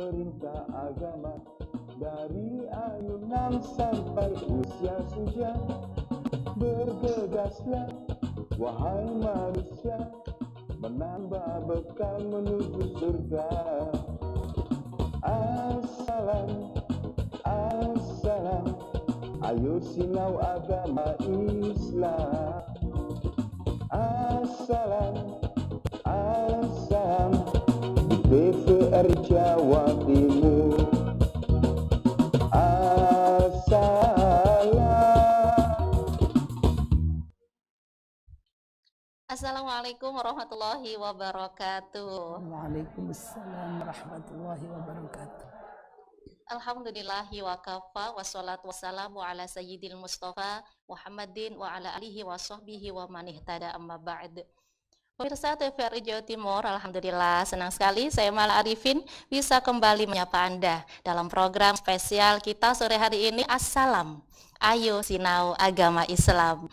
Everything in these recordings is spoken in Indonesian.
perintah agama, dari ayunan sampai usia senja. Bergegaslah wahai manusia, menambah bekal menuju surga. Assalam, assalam, ayo sinau agama Islam. Assalam, assalam, di TVR Jawa Timur. Assalamualaikum warahmatullahi wabarakatuh. Waalaikumsalam warahmatullahi wabarakatuh. Alhamdulillahi wa kafa, wassalatu wassalamu ala sayyidil mustafa Muhammadin wa ala alihi wa sahbihi wa man ihtada amma ba'd. Pemirsa TVRI Jawa Timur, alhamdulillah senang sekali saya Mala Arifin bisa kembali menyapa Anda dalam program spesial kita sore hari ini. Assalam, ayo sinau agama Islam.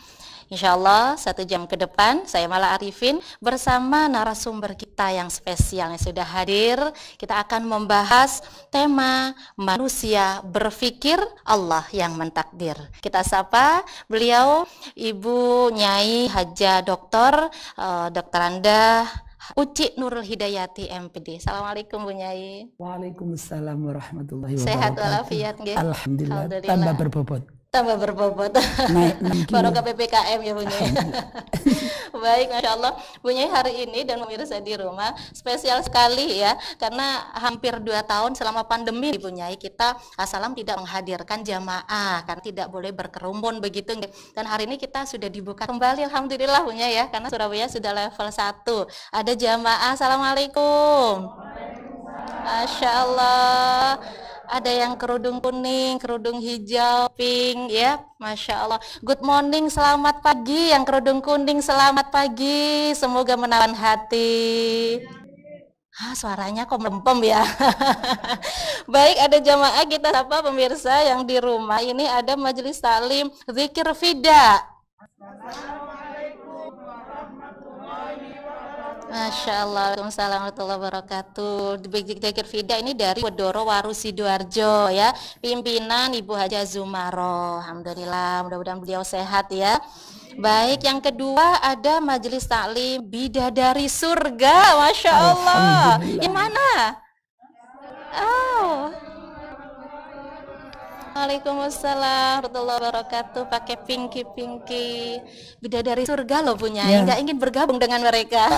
Insya Allah 1 jam ke depan saya Mala Arifin bersama narasumber kita yang spesial yang sudah hadir. Kita akan membahas tema manusia berpikir, Allah yang mentakdir. Kita sapa beliau Ibu Nyai Haja Dr. Anda Uci Nurul Hidayati MPD. Assalamualaikum Bu Nyai. Waalaikumsalam warahmatullahi wabarakatuh. Sehat walafiat nggih? Alhamdulillah. Tambah berbobot. Tambah berbobot. Baru ke PPKM ya Bu Nyai. Baik, Masya Allah. Bu Nyai hari ini dan pemirsa di rumah spesial sekali ya, karena hampir 2 tahun selama pandemi Bu Nyai kita Assalam tidak menghadirkan jamaah karena tidak boleh berkerumun begitu. Dan hari ini kita sudah dibuka kembali alhamdulillah Bu Nyai ya, karena Surabaya sudah level 1. Ada jamaah. Assalamualaikum. Masya Allah. Ada yang kerudung kuning, kerudung hijau, pink, ya, Masya Allah. Good morning, selamat pagi. Yang kerudung kuning, selamat pagi. Semoga menawan hati. Suaranya kok melempem ya. Baik, ada jamaah kita sapa pemirsa yang di rumah. Ini ada majelis taklim Zikir Fida. Masya Allah, Waalaikumsalam warahmatullahi wabarakatuh. Zikir Fida ini dari Wedoro Waru Sidoarjo ya, pimpinan Ibu Haja Zumaro. Alhamdulillah, mudah-mudahan beliau sehat ya. Baik, yang kedua ada majelis taklim Bidadari Surga. Masya Allah. Yang mana? Waalaikumsalam warahmatullahi wabarakatuh. Pakai pinky Bidadari Surga loh punya ya. Nggak ingin bergabung dengan mereka.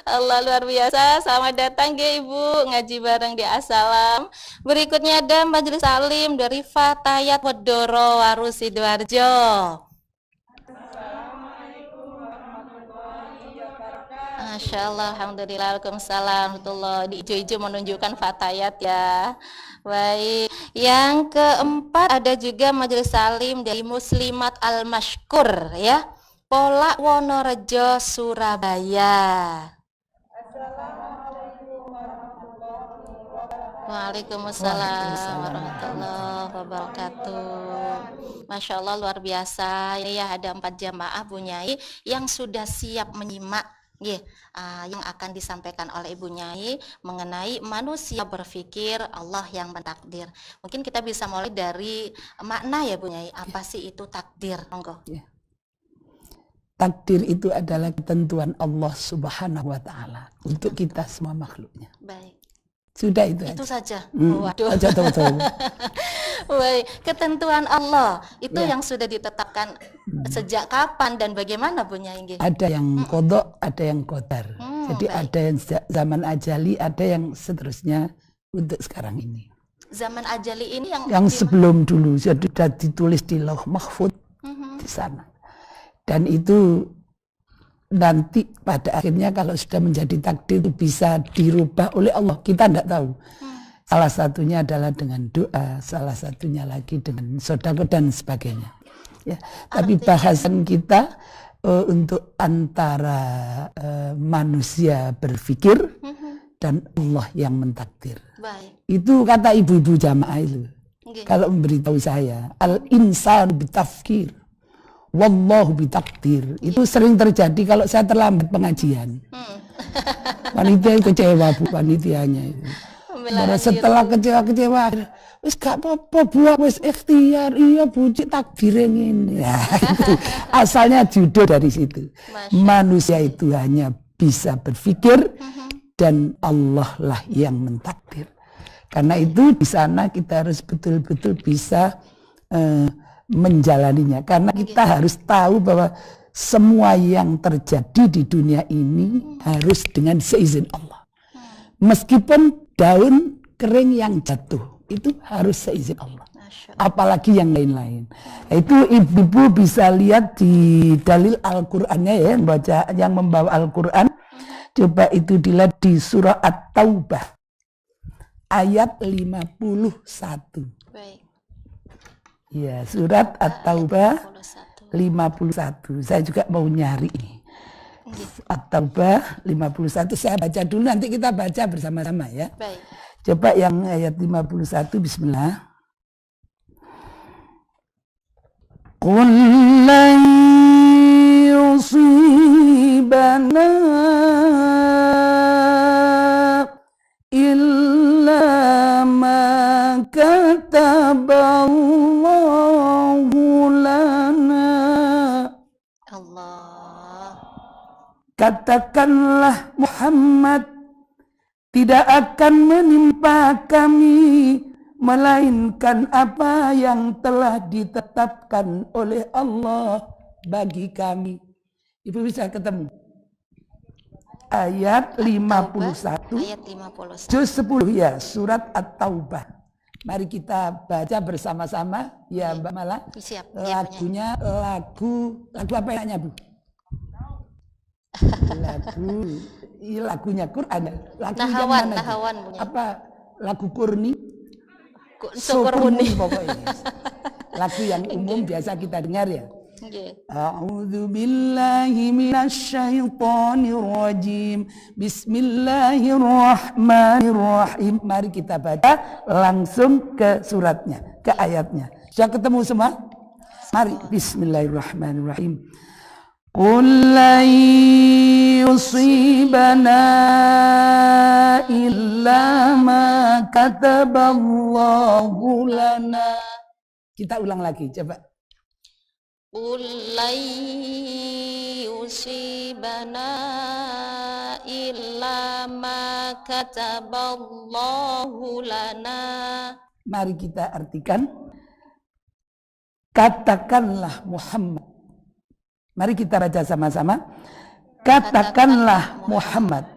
Allah luar biasa. Selamat datang ya Ibu ngaji bareng di Assalam. Berikutnya ada majelis taklim dari Fatayat Wedoro Waru Sidoarjo. Masya Allah, alhamdulillah, waalaikumsalam warahmatullahi. Di ijo-ijo menunjukkan Fatayat ya. Baik, yang keempat ada juga majelis salim dari Muslimat Al-Mashkur ya, Polak Wonorejo Surabaya. Assalamualaikum warahmatullahi wabarakatuh. Waalaikumsalam warahmatullahi wabarakatuh. Masya Allah luar biasa ya, ada 4 jamaah Bu Nyai yang sudah siap menyimak yang akan disampaikan oleh Ibu Nyai mengenai manusia berpikir, Allah yang mentakdir. Mungkin kita bisa mulai dari makna ya Bu Nyai, apa sih itu takdir? Monggo. Ya. Takdir itu adalah ketentuan Allah Subhanahu wa Ta'ala untuk kita semua makhluknya. Baik. Sudah itu saja. Waduh. Baik, ketentuan Allah itu yang sudah ditetapkan sejak kapan dan bagaimana Bu Nyai? Ada yang qadha, ada yang qadar. Jadi baik. Ada yang zaman ajali, ada yang seterusnya untuk sekarang ini. Zaman ajali ini yang sebelum dulu sudah ditulis di Lauh Mahfuz di sana. Dan itu nanti pada akhirnya kalau sudah menjadi takdir itu bisa dirubah oleh Allah, kita tidak tahu. Salah satunya adalah dengan doa, salah satunya lagi dengan sedekah dan sebagainya ya. Tapi bahasan kita untuk antara manusia berpikir dan Allah yang mentakdir. Baik. Itu kata ibu-ibu jamaah itu kalau memberitahu saya, al-insan bitafkir, wallahu bitakdir. Itu sering terjadi kalau saya terlambat pengajian. Panitia kecewa Bu, panitianya itu. Pembelaan setelah kecewa-kecewa, wis gak apa-apa buat wis ikhtiar, iya bujuk takdir ini. Ya, itu asalnya judo dari situ. Manusia itu hanya bisa berpikir dan Allah lah yang mentakdir. Karena itu di sana kita harus betul-betul bisa menjalaninya. Karena kita harus tahu bahwa semua yang terjadi di dunia ini harus dengan seizin Allah. Meskipun daun kering yang jatuh itu harus seizin Allah. Apalagi yang lain-lain. Itu ibu-ibu bisa lihat di dalil Al-Qur'annya ya, yang membawa Al-Qur'an. Coba itu dilihat di surah At-Taubah ayat 51. Baik. Ya, surat At-Taubah 51. Saya juga mau nyari ini. At-Taubah 51. Saya baca dulu, nanti kita baca bersama-sama ya. Baik. Coba yang ayat 51, bismillah. Qul lan yusibana illa ma kataballahu lana. Allah. Katakanlah Muhammad, tidak akan menimpa kami melainkan apa yang telah ditetapkan oleh Allah bagi kami. Ibu bisa ketemu ayat 51 ayat 51 juz 10 ya, surat At-Taubah. Mari kita baca bersama-sama ya Mbak Mala. Siap. Lagunya lagu apa enaknya Bu? Lagunya Quran. Lagu Nahawan bunyi. Apa lagu Kurni? Syukur Huni pokoknya. Lagu yang umum biasa kita dengar ya. A'udzu billahi minasyaitonir rajim. Bismillahirrahmanirrahim. Mari kita baca langsung ke suratnya, ke ayatnya. Sudah ketemu semua? Mari bismillahirrahmanirrahim. Qul lan yusibana illa ma kataballahu lana. Kita ulang lagi, coba. Qul lan yusibana illa ma kataballahu lana. Mari kita artikan. Katakanlah Muhammad. Mari kita baca sama-sama. Katakanlah Muhammad,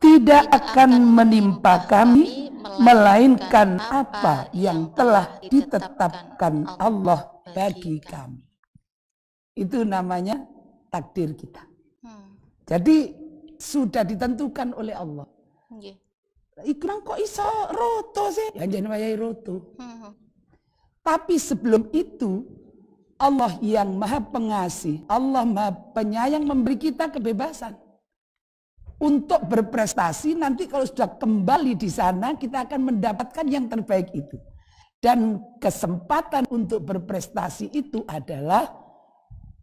tidak akan menimpa kami melainkan apa yang telah ditetapkan Allah bagi kami. Itu namanya takdir kita. Jadi sudah ditentukan oleh Allah. Ikrang kok iso roto sih? Ya jangan wayai roto. Tapi sebelum itu Allah yang maha pengasih, Allah maha penyayang memberi kita kebebasan untuk berprestasi. Nanti kalau sudah kembali di sana kita akan mendapatkan yang terbaik itu. Dan kesempatan untuk berprestasi itu adalah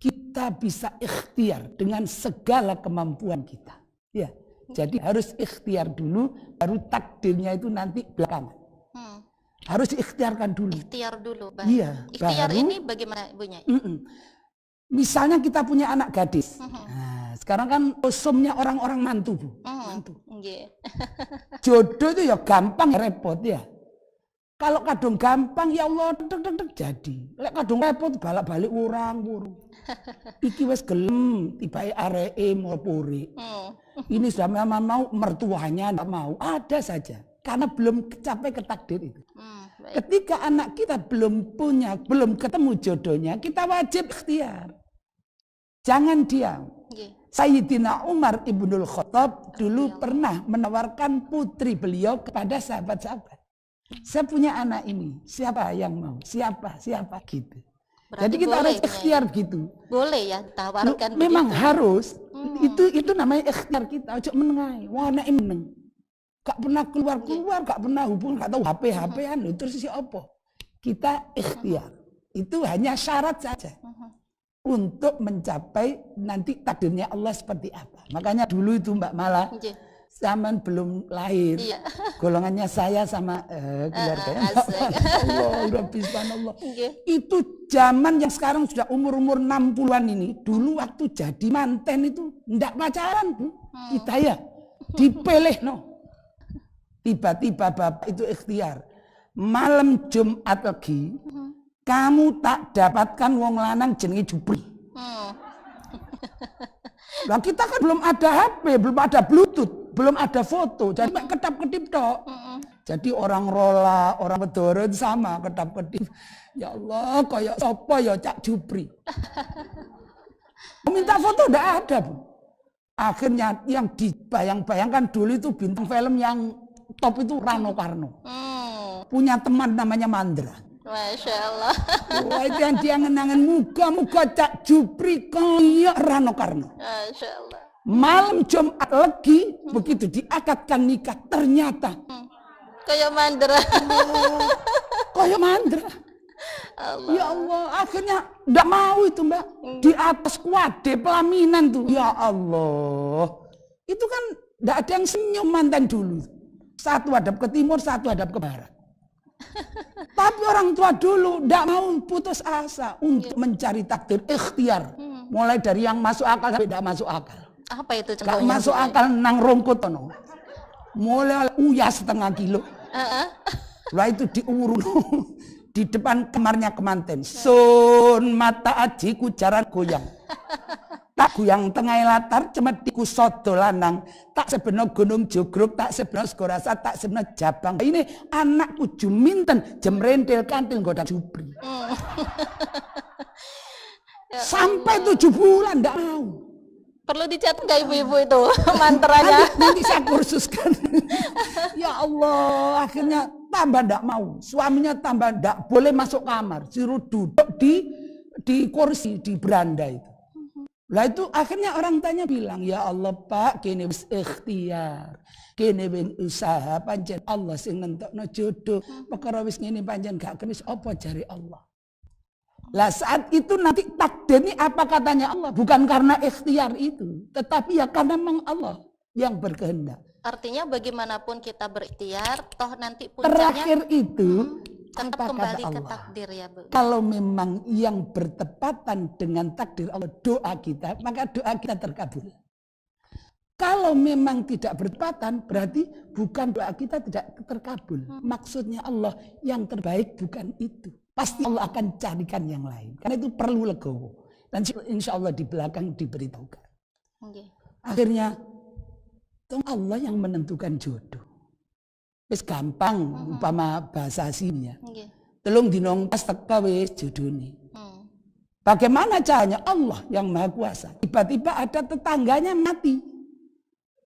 kita bisa ikhtiar dengan segala kemampuan kita. Ya, jadi harus ikhtiar dulu, baru takdirnya itu nanti belakangan. Harus diikhtiarkan dulu. Ikhtiar dulu, baik. Iya, ikhtiar baru, ini bagaimana bunyinya? Misalnya kita punya anak gadis. Nah, sekarang kan usumnya orang-orang mantu, Bu. Mantu. Jodoh itu ya gampang, repot ya. Kalau kadung gampang ya Allah jadi. Lek kadung repot balak-balik urang burung. Iki wis gelem tibae areke mau puri. Ini sudah mau mertuanya enggak mau, ada saja. Karena belum capai ke takdir itu. Ketika anak kita belum ketemu jodohnya, kita wajib ikhtiar. Jangan diam. Sayyidina Umar Ibnul Khattab dulu pernah menawarkan putri beliau kepada sahabat-sahabat. Saya punya anak ini, siapa yang mau? Siapa gitu. Berarti jadi kita harus ikhtiar gitu. Boleh ya tawarkan. Memang harus. Itu namanya ikhtiar kita. Ojo menengai. Wah, anak meneng. Gak pernah keluar, gak pernah hubungan, gak tahu HP-an, terus si apa? Kita ikhtiar. Itu hanya syarat saja. Untuk mencapai nanti takdirnya Allah seperti apa. Makanya dulu itu Mbak Mala, zaman belum lahir. Iya. Golongannya saya sama keluarganya. Allah, Rabbi subhanallah. Itu zaman yang sekarang sudah umur-umur 60-an ini. Dulu waktu jadi manten itu ndak pacaran, Bu. Kita ya dipilih no. Tiba-tiba bapak itu ikhtiar. Malam Jumat lagi, kamu tak dapatkan wong lanang jenenge Jupri. Lah kita kan belum ada HP, belum ada Bluetooth, belum ada foto, jadi ketap-ketip tok. Jadi orang rola, orang bedoro sama ketap-ketip. Ya Allah, kayak sapa ya Cak Jupri. Minta foto ndak ada, Bu. Akhirnya yang dibayang-bayangkan dulu itu bintang film yang top itu Rano Karno. Punya teman namanya Mandra. Masya Allah. Wah, itu yang dia ngenangan muka Cak Jupri kayak Rano Karno. Masya Allah. Malam Jumat legi begitu diakadkan nikah ternyata kayak Mandra. Kayak Mandra. Allah. Ya Allah, akhirnya ndak mau itu Mbak. Di atas kuade pelaminan tuh. Ya Allah. Itu kan ndak ada yang senyum mantan dulu. Satu hadap ke timur, satu hadap ke barat. Tapi orang tua dulu ndak mau putus asa untuk mencari takdir ikhtiar. Mulai dari yang masuk akal sampai tidak masuk akal. Apa itu Gak masuk akal nang rongkot ono. Mulai uyah 1/2 kilo. Lah itu diurun di depan kamarnya kemanten. Sun mata ajiku jaran goyang. Tak goyang tengah latar cemetiku sodo lanang. Tak sebeno gunung jogrok, tak sebeno segorasa, tak sebeno jabang. Ini anakku juminten jemrentil kantil godak Jupri. Sampai 7 bulan ndak mau. Perlu dicatat nggak ibu-ibu itu mantranya? Nanti saya kursuskan. Ya Allah, akhirnya tambah ndak mau. Suaminya tambah ndak boleh masuk kamar. Suruh duduk di kursi di beranda itu. Lah itu akhirnya orang tanya bilang, ya Allah Pak, kene wis ikhtiar, kene wis usaha pancen Allah sing nentokno jodoh, perkara wis ngene pancen gak kemis apa jari Allah. Lah saat itu nanti takdir ini apa katanya Allah, bukan karena ikhtiar itu, tetapi ya karena memang Allah yang berkehendak. Artinya bagaimanapun kita berikhtiar, toh nanti puncaknya terakhir itu tetap apa kembali kata ke Allah? takdir ya Bu. Kalau memang yang bertepatan dengan takdir Allah doa kita, maka doa kita terkabul. Kalau memang tidak bertepatan, berarti bukan doa kita tidak terkabul. Maksudnya Allah yang terbaik bukan itu. Pasti Allah akan carikan yang lain. Karena itu perlu legowo. Dan insya Allah di belakang diberitahukan. Akhirnya, Allah yang menentukan jodoh. Wis gampang umpama bahasa aslinya. Telung dinong pas teka wis jodone. Bagaimana caranya? Allah yang maha kuasa. Tiba-tiba ada tetangganya mati.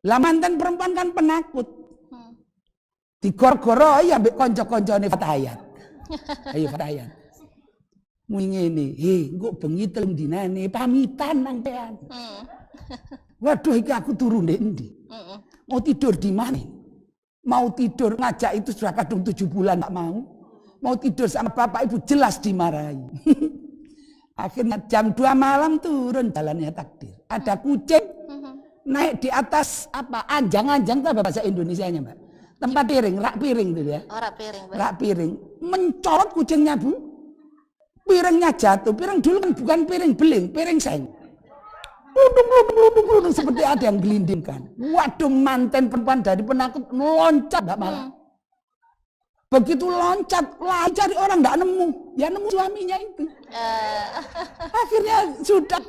Lah mantan perempuan kan penakut. Digor-goro ya mbek kanca-kancane Fatayat. Ayo Fatayat. Muni ngene, engko bengi telung dinane pamitan nang pean. Waduh iki aku turu ndek endi? Mau tidur di mana? Mau tidur ngajak itu sudah kadung 7 bulan tak mau. Mau tidur sama bapak ibu jelas dimarahi. Akhirnya jam 2 malam turun jalannya takdir. Ada kucing naik di atas apa anjang-anjang itu apa bahasa Indonesianya Mbak? Tempat piring, rak piring itu ya. Oh, rak piring. Rak piring. Mencolot kucingnya Bu. Piringnya jatuh. Piring dulu kan bukan piring beling, piring seng. Bludung, seperti ada yang gelindingkan. Waduh, manten perempuan dari penakut loncat enggak malah. Begitu loncat, lari cari orang enggak nemu. Ya nemu suaminya itu. Akhirnya sudah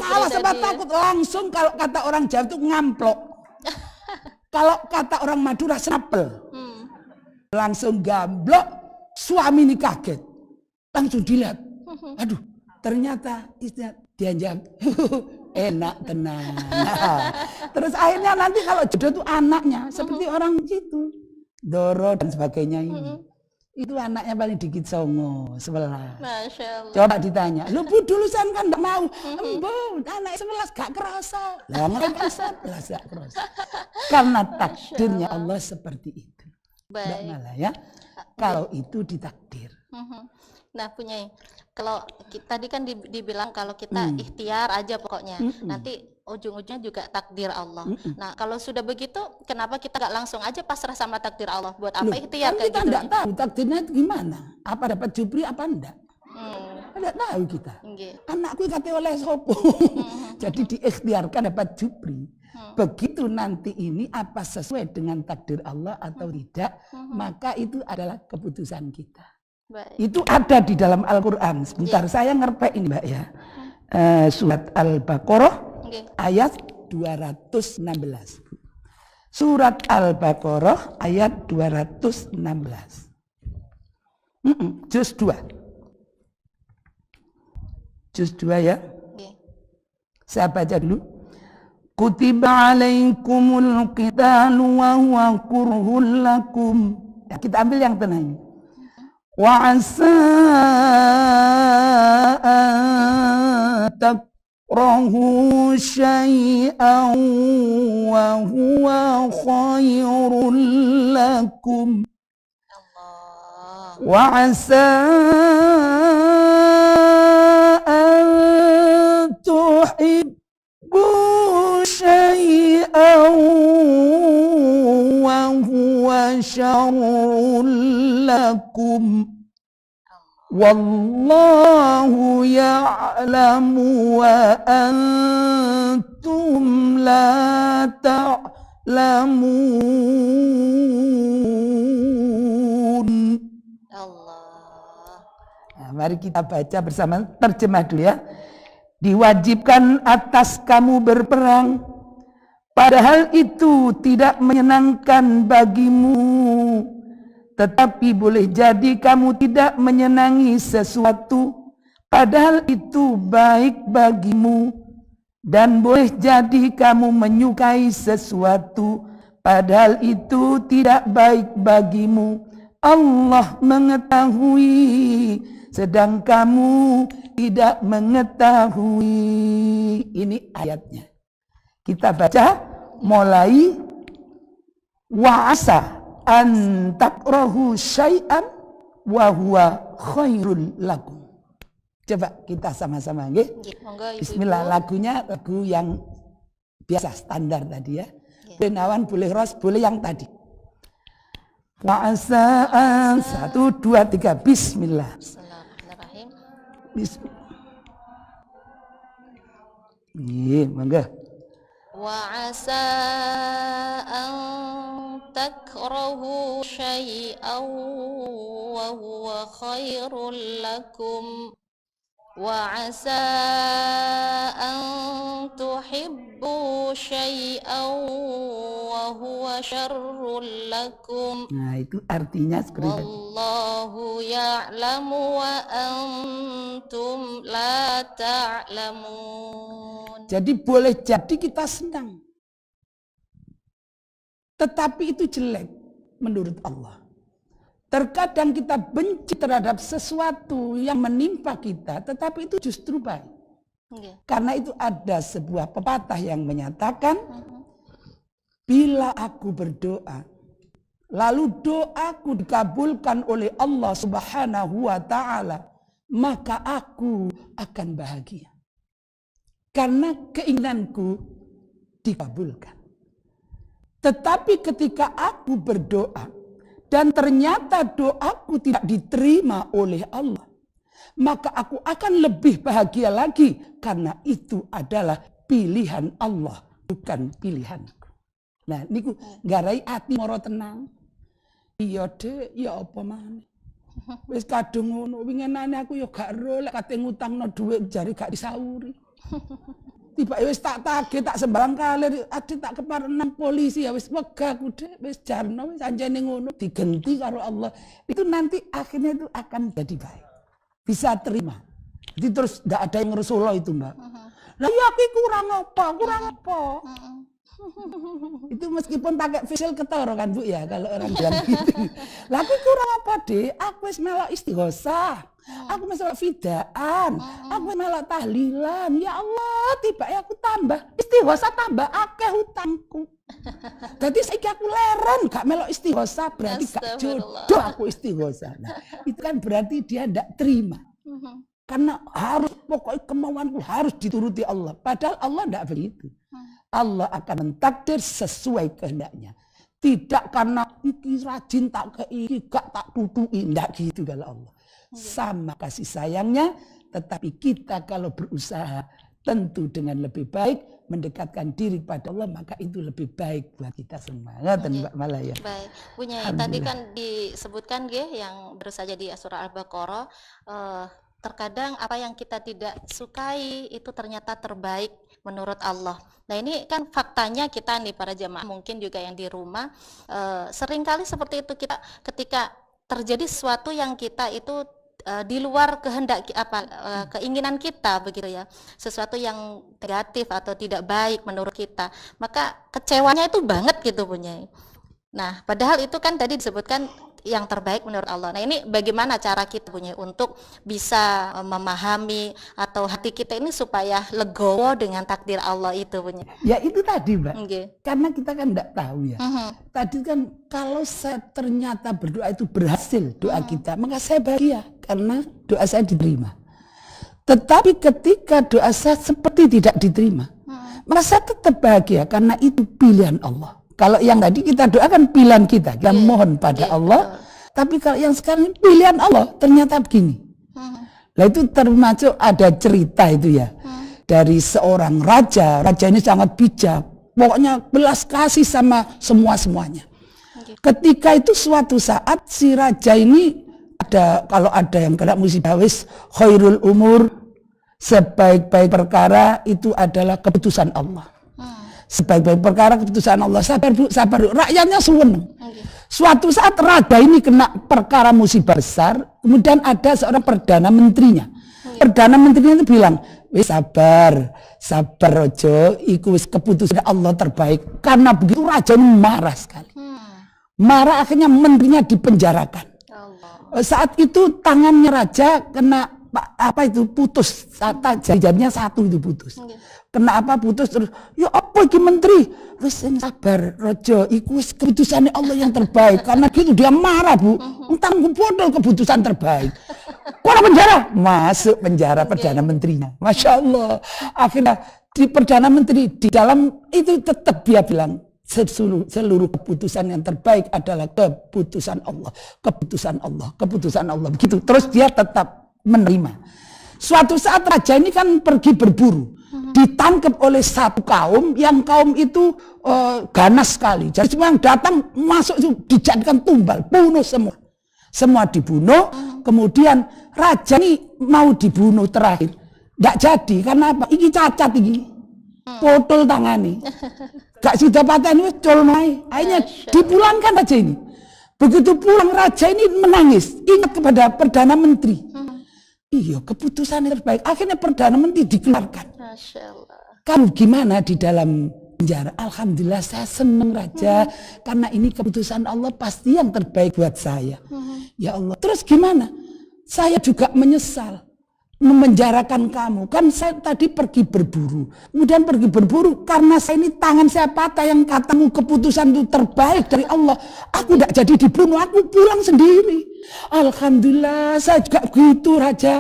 kalah sebab takut. Langsung kalau kata orang Jawa itu ngamplok. Kalau kata orang Madura senapel. Langsung gamblok, suami ini kaget. Langsung dilihat. Aduh, ternyata istrinya dianjak. Enak tenang. Terus akhirnya nanti kalau jodoh itu anaknya seperti orang gitu, Doro dan sebagainya ini. Itu anaknya paling dikit songo 11. Masya Allah. Coba ditanya, lu Bu dulusan kan enggak mau. Bu, anak 11 gak kerasa. Lah ngapain 11 gak kerasa? Karena takdirnya Allah seperti itu. Baik. Malah ya. Kalau itu ditakdir. Nah punya kalau tadi kan dibilang kalau kita ikhtiar aja pokoknya nanti ujung-ujungnya juga takdir Allah. Nah, kalau sudah begitu, kenapa kita nggak langsung aja pasrah sama takdir Allah? Buat apa ikhtiar kayak kita gitu? nggak tahu takdirnya itu gimana. Apa dapat jupri apa enggak? Tidak tahu kita. Anakku kata oleh sopo. Jadi diikhtiarkan dapat jupri. Begitu nanti ini apa sesuai dengan takdir Allah atau tidak, maka itu adalah keputusan kita. Baik. Itu ada di dalam Al-Quran. Sebentar saya ngerpek ini Mbak ya. Surat Al-Baqarah ayat 216. Surat Al-Baqarah ayat 216. Juz 2. Juz 2 ya. Saya baca dulu. Kutiba alaikumul qitalu wa huwa kurhul lakum. Ya, kita ambil yang tenang. Wa asa an takrahu syai'an wa huwa khairul lakum. Wa asa an tuhibbu syai'an wa huwa syarrul lakum. Wallahu ya'lamu wa antum la ta'lamun. Allah. Nah, mari kita baca bersama, terjemah dulu ya. Diwajibkan atas kamu berperang, padahal itu tidak menyenangkan bagimu. Tetapi boleh jadi kamu tidak menyenangi sesuatu, padahal itu baik bagimu. Dan boleh jadi kamu menyukai sesuatu, padahal itu tidak baik bagimu. Allah mengetahui, sedang kamu tidak mengetahui. Ini ayatnya. Kita baca mulai wa'asa an takrahu syai'an wa huwa khairul lakum. Coba kita sama-sama nggih. Bismillah, lagunya lagu yang biasa standar tadi ya. Boleh Nawan, boleh Ros, boleh yang tadi. Wa'asa an 1 2 3 bismillah. Bismillahirrahmanirrahim. Bismillah. Iya, mangga. Wa'asa an takrahu syai'an wa huwa khairul lakum. Wa'asa an tuhibbu syai'an wa huwa syarrul lakum. Nah, itu artinya seperti itu. Wallahu ya'lamu wa antum la ta'lamun. Jadi boleh jadi kita senang, tetapi itu jelek menurut Allah. Terkadang kita benci terhadap sesuatu yang menimpa kita, tetapi itu justru baik. Karena itu ada sebuah pepatah yang menyatakan, bila aku berdoa, lalu doaku dikabulkan oleh Allah Subhanahu wa Ta'ala, maka aku akan bahagia. Karena keinginanku dikabulkan. Tetapi ketika aku berdoa dan ternyata doaku tidak diterima oleh Allah, maka aku akan lebih bahagia lagi, karena itu adalah pilihan Allah, bukan pilihanku. Nah, niku garai ati moro tenang. Iya Dek, ya apa maneh. Wis kadung ngono, winginane aku ya gak ero lek kate ngutangno dhuwit jare gak disauri. Tiba wis tak tagih tak sembarang kali adik tak kepareng polisi ya wis wegah aku Dek, wis jarno wis anjene ngono digenti karo Allah. Itu nanti akhirnya itu akan jadi baik. Bisa terima. Jadi terus ndak ada yang ngerusulo itu, Mbak. Lah ya aku kurang apa? Itu meskipun pakai facial ketara kan Bu ya kalau orang bilang gitu. Lah aku kurang apa Dek? Aku wis melok istighosah. Aku melok fidaan. Aku melok tahlilan. Ya Allah, tiba aku tambah istighosah, tambah akeh hutangku. Jadi saiki aku leren gak melok istighosah, berarti gak jodoh aku istighosah. Nah, itu kan berarti dia ndak terima. Karena harus pokoknya kemauanku harus dituruti Allah. Padahal Allah ndak begitu. Allah akan mentakdir sesuai kehendaknya. Tidak karena iki rajin tak kei, gak tak tutui, enggak gitu kalau Allah. Sama kasih sayangnya, tetapi kita kalau berusaha tentu dengan lebih baik mendekatkan diri pada Allah, maka itu lebih baik buat kita semua. Mbak Malaya. Baik, Bu Nyai, tadi kan disebutkan yang baru saja di surah Al-Baqarah, terkadang apa yang kita tidak sukai itu ternyata terbaik menurut Allah. Nah ini kan faktanya kita nih para jamaah mungkin juga yang di rumah seringkali seperti itu, kita ketika terjadi sesuatu yang kita itu di luar kehendak keinginan kita begitu ya, sesuatu yang negatif atau tidak baik menurut kita, maka kecewanya itu banget gitu Bu Nyai. Nah padahal itu kan tadi disebutkan yang terbaik menurut Allah. Nah ini bagaimana cara kita Bu Nyai untuk bisa memahami atau hati kita ini supaya legowo dengan takdir Allah itu Bu Nyai? Ya itu tadi Mbak, karena kita kan tidak tahu ya. Tadi kan kalau saya ternyata berdoa itu berhasil doa kita, maka saya bahagia karena doa saya diterima. Tetapi ketika doa saya seperti tidak diterima, maka saya tetap bahagia karena itu pilihan Allah. Kalau yang tadi kita doakan pilihan kita mohon pada Allah. Tapi kalau yang sekarang pilihan Allah ternyata begini. Nah itu termasuk ada cerita itu ya. Dari seorang raja ini sangat bijak. Pokoknya belas kasih sama semuanya. Ketika itu suatu saat si raja ini kalau ada yang kena musibah khairul umur, sebaik-baik perkara itu adalah keputusan Allah. Sebaik-baik perkara keputusan Allah. Sabar Bu, sabar Bu. Rakyatnya senang. Suatu saat raja ini kena perkara musibah besar, kemudian ada seorang perdana menterinya. Perdana menterinya itu bilang, wis sabar Rojo, iku wis keputusan Allah terbaik. Karena begitu raja ini marah sekali. Marah, akhirnya menterinya dipenjarakan. Saat itu tangannya raja kena putus, jarinya satu itu putus. Kenapa putus terus? Ya apa iki menteri? Wis sabar Rojo, iku wis keputusannya Allah yang terbaik. Karena gitu dia marah Bu. Entang bodol keputusan terbaik. Kok penjara? Masuk penjara perdana menterinya. Masya Allah. Akhirnya di perdana menteri di dalam itu tetap dia bilang seluruh keputusan yang terbaik adalah keputusan Allah. Keputusan Allah. Keputusan Allah. Begitu. Terus dia tetap menerima. Suatu saat raja ini kan pergi berburu. Ditangkap oleh satu kaum, yang kaum itu ganas sekali. Jadi semua yang datang masuk itu dijadikan tumbal, bunuh semua. Semua dibunuh, kemudian raja ini mau dibunuh terakhir. Nggak jadi, karena apa? Ini cacat ini. Potol tangani. Gak sudah paten wis colmai. Akhirnya dipulangkan raja ini. Begitu pulang raja ini menangis, ingat kepada perdana menteri. Iya, keputusan yang terbaik. Akhirnya perdana menteri dikeluarkan. Masya Allah. Kamu gimana di dalam penjara? Alhamdulillah saya senang Raja, karena ini keputusan Allah pasti yang terbaik buat saya. Ya Allah. Terus gimana? Saya juga menyesal memenjarakan kamu. Kan saya tadi pergi berburu. Kemudian pergi berburu karena saya ini tangan saya patah, yang katamu keputusan itu terbaik dari Allah. Aku tidak jadi dibunuh, aku pulang sendiri. Alhamdulillah saya juga begitu Raja.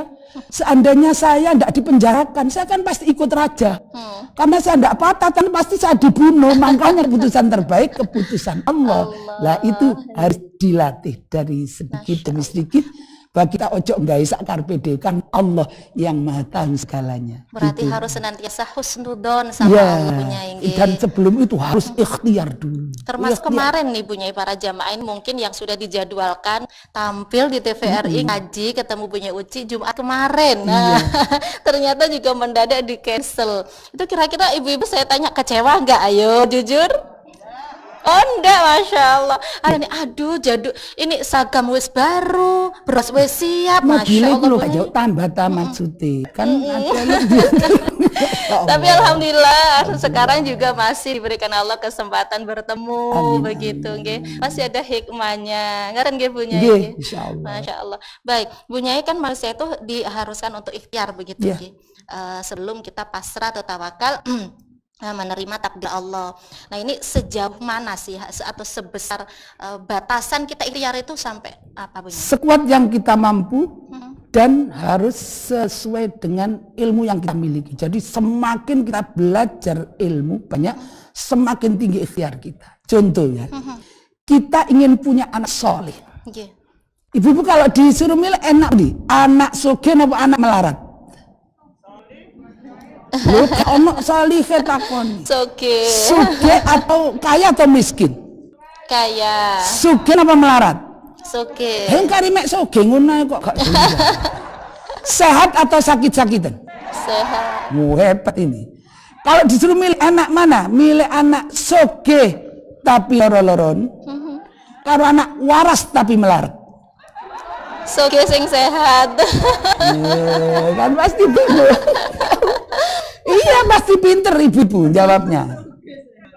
Seandainya saya tidak dipenjarakan, saya kan pasti ikut Raja. Karena saya tidak patah, kan pasti saya dibunuh. Makanya keputusan terbaik keputusan Allah. Lah itu harus dilatih dari sedikit demi sedikit. Bahwa kita ojo nggak bisa karpe dhewe, kan Allah yang maha tahu segalanya. Berarti gitu. Harus senantiasa husnudon sama Allah punya ini. Dan sebelum itu harus ikhtiar dulu. Termasuk kemarin nih punya para jamaah ini mungkin yang sudah dijadwalkan tampil di TVRI ngaji ketemu punya Uci Jumat kemarin. Nah, ternyata juga mendadak di cancel. Itu kira-kira ibu-ibu saya tanya kecewa nggak? Ayo jujur. Oh enggak, Masya Allah. Aduh jadul, ini sagam wis baru, beras wis siap, Masya Allah. Mobilnya itu tambah tamat suti. Kan ada Tapi Alhamdulillah sekarang juga masih diberikan Allah kesempatan bertemu. Begitu, masih ada hikmahnya. Ngaran nggih Bu Nyai? Masya Allah. Baik, Bu Nyai kan manusia itu diharuskan untuk ikhtiar begitu. Sebelum kita pasrah atau tawakal menerima takdir Allah. Nah ini sejauh mana sih atau sebesar batasan kita ikhtiar itu sampai apa Bu? Sekuat yang kita mampu dan harus sesuai dengan ilmu yang kita miliki. Jadi semakin kita belajar ilmu banyak, semakin tinggi ikhtiar kita. Contoh ya, kita ingin punya anak soleh. Ibu-ibu kalau disuruh milih enak nih, anak sugih apa anak melarat? Lho, ono soleh takon. Sugih atau kaya atau miskin? Kaya. Sugih apa melarat? Sugih. Hengkari mek sugih ngono kok gak sehat atau sakit-sakitan? Sehat. Hebat ini. Kalau disuruh milih anak mana? Milih anak sugih tapi loro-loron. Karo anak waras tapi melarat. Sugih sing sehat. Kan pasti bingung. Iya pasti pinter ibu-ibu jawabnya.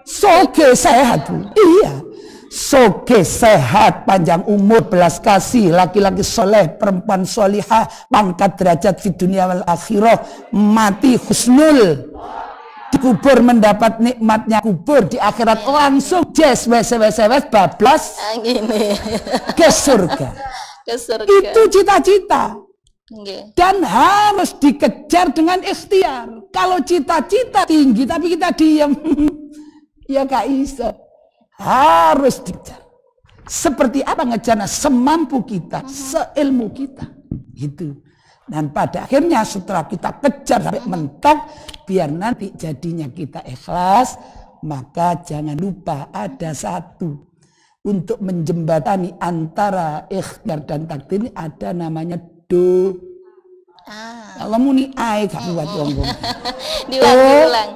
Sugih sehat Bu. Iya. Sugih sehat, panjang umur, belas kasih, laki-laki soleh, perempuan solihah, pangkat derajat di dunia wal akhirah, mati husnul, dikubur mendapat nikmatnya kubur, di akhirat langsung jes wes bablas ke surga. Itu cita-cita. Dan harus dikejar dengan ikhtiar. Kalau cita-cita tinggi tapi kita diam, ya gak iso. Harus dikejar. Seperti apa ngejarnya? Semampu kita, seilmu kita. Gitu. Dan pada akhirnya setelah kita kejar sampai mentok, biar nanti jadinya kita ikhlas, maka jangan lupa ada satu. Untuk menjembatani antara ikhtiar dan takdir ini ada namanya Kalau muni ae gak kuat wong. Diulang.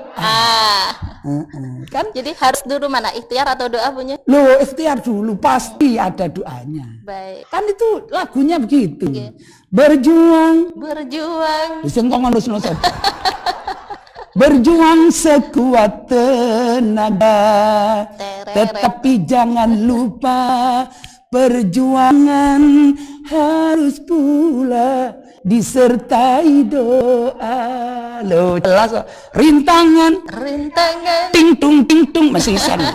Kan jadi harus dulu mana ikhtiar atau doa punya? Loh, ikhtiar dulu pasti ada doanya. Baik. Kan itu lagunya begitu. Berjuang. Sing kok ngono. Berjuang sekuat tenaga. Tetapi jangan lupa perjuangan harus pula disertai doa. Loh, jelas rintangan ting tung masih sana.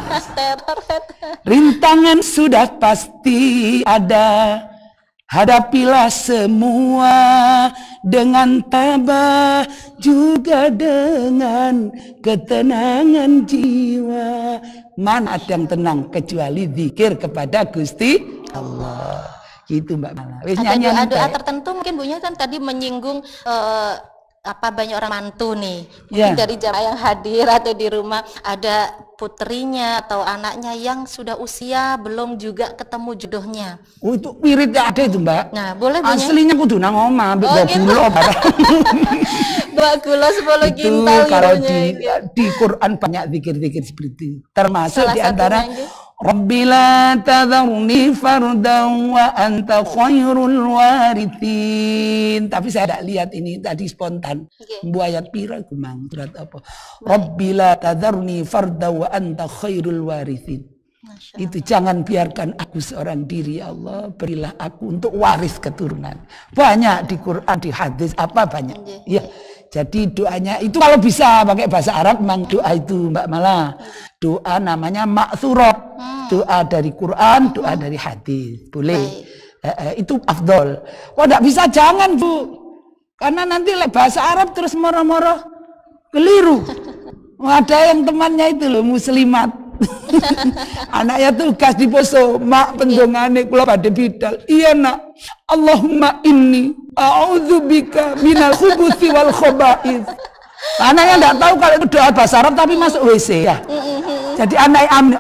Rintangan sudah pasti ada. Hadapilah semua dengan tabah, juga dengan ketenangan jiwa. Mana ada yang tenang kecuali zikir kepada Gusti Allah. Itu Mbak Mala. Ada doa tertentu mungkin Bunya kan tadi menyinggung banyak orang mantu nih. Mungkin dari jamaah yang hadir atau di rumah ada putrinya atau anaknya yang sudah usia belum juga ketemu jodohnya. Oh itu wiridnya ada itu Mbak. Nah boleh Bunya. Aslinya kudu nang omah ambil bawa gula. Bawa gula 10 kintal. Itu kalau di Quran banyak zikir-zikir seperti itu. Termasuk di antara Rabbi la tadharni fardan wa anta khairul warithin. Tapi saya tidak lihat ini tadi spontan. Bu ayat pira kumang surat apa? Rabbi la tadharni fardan wa anta khairul warithin. Itu jangan biarkan aku seorang diri ya Allah, berilah aku untuk waris keturunan. Banyak di Quran, di hadis apa banyak. Ya. Jadi doanya itu kalau bisa pakai bahasa Arab memang doa itu Mbak Mala. Doa namanya ma'thurah. Doa dari Quran, doa dari hadis. Boleh. Itu afdol. Kalau tidak bisa jangan Bu. Karena nanti bahasa Arab terus moro-moro keliru. Ada yang temannya itu loh muslimat. Anaknya tugas di poso, mak pendongane kula badhe bidal. Iya nak. Allahumma inni a'udzubika minal khubuthi wal khaba'ith. Anaknya enggak tahu kalau itu doa bahasa Arab tapi masuk WC ya. Jadi anaknya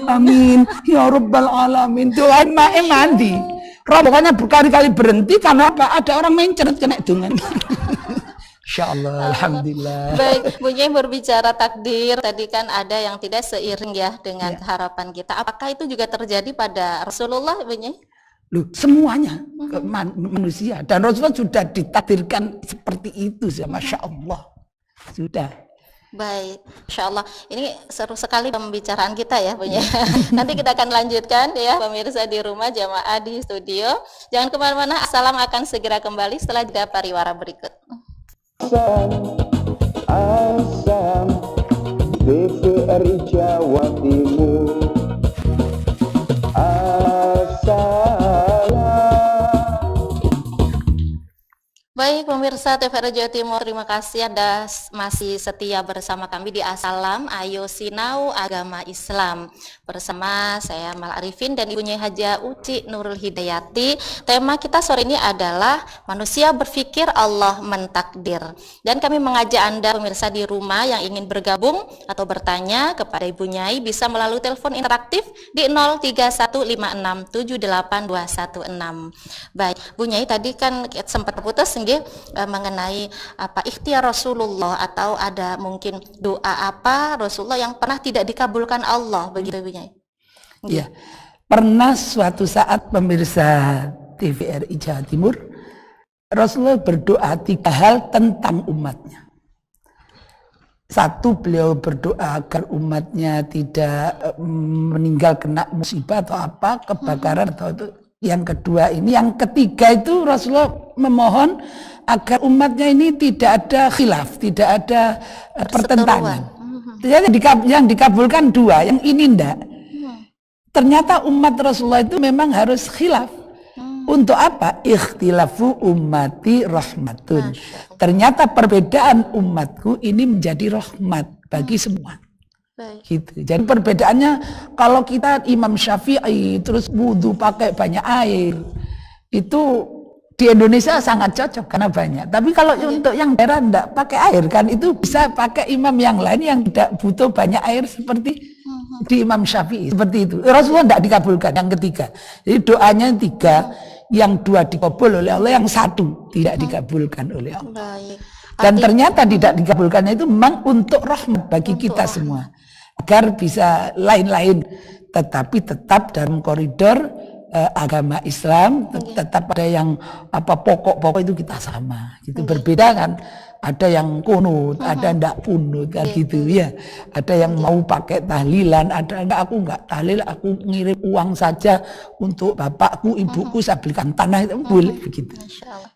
amin ya rabbal alamin. Doa mak mandi. Rombongannya berkali-kali berhenti karena apa? Ada orang mencret kena dungan. Insyaallah, alhamdulillah. Baik, Bu Nyai berbicara takdir, tadi kan ada yang tidak seiring ya dengan harapan kita. Apakah itu juga terjadi pada Rasulullah, Bu Nyai? Loh, semuanya manusia dan Rasulullah sudah ditakdirkan seperti itu, masya Allah. Sudah. Baik, Insya Allah. Ini seru sekali pembicaraan kita ya, Bu Nyai. Nanti kita akan lanjutkan ya, pemirsa di rumah, jamaah di studio. Jangan kemana-mana, Assalam akan segera kembali setelah jeda pariwara berikut. Asam TVRI Jawa Timur. Assalam pemirsa TVRI Jawa Timur, terima kasih Anda masih setia bersama kami di Asalam Ayo Sinau Agama Islam bersama saya Mal Arifin dan Ibu Nyai Haja Uci Nurul Hidayati. Tema kita sore ini adalah manusia berpikir Allah mentakdir. Dan kami mengajak Anda pemirsa di rumah yang ingin bergabung atau bertanya kepada Ibu Nyai bisa melalui telepon interaktif di 0315678216. Baik, Bu Nyai tadi kan sempat putus mengenai apa ikhtiar Rasulullah atau ada mungkin doa apa Rasulullah yang pernah tidak dikabulkan Allah begitu Bu Nyai. Iya. Pernah suatu saat pemirsa TVRI Jawa Timur Rasulullah berdoa 3 hal tentang umatnya. Satu, beliau berdoa agar umatnya tidak meninggal kena musibah atau apa, kebakaran atau itu. Yang kedua ini, yang ketiga itu Rasulullah memohon agar umatnya ini tidak ada khilaf, tidak ada pertentangan. Jadi yang dikabulkan 2, yang ini enggak. Ternyata umat Rasulullah itu memang harus khilaf. Untuk apa? Ikhtilafu ummati rahmatun. Ternyata perbedaan umatku ini menjadi rahmat bagi semua. Gitu. Jadi perbedaannya kalau kita Imam Syafi'i terus wudhu pakai banyak air itu di Indonesia sangat cocok karena banyak. Tapi kalau untuk yang daerah enggak pakai air kan itu bisa pakai imam yang lain yang tidak butuh banyak air seperti di Imam Syafi'i seperti itu. Rasulullah enggak dikabulkan yang ketiga. Jadi doanya 3, yang 2 dikabul oleh Allah, yang 1 tidak dikabulkan oleh Allah. Dan ternyata tidak dikabulkannya itu memang untuk rahmat bagi kita semua. Agar bisa lain-lain tetapi tetap dalam koridor agama Islam, tetap ada yang apa pokok-pokok itu kita sama gitu. Berbeda kan, ada yang kunut, ada ndak kunut kan gitu ya. Ada yang mau pakai tahlilan, ada enggak, aku enggak tahlil, aku ngirim uang saja untuk bapakku, ibuku, saya belikan tanah, itu boleh begitu.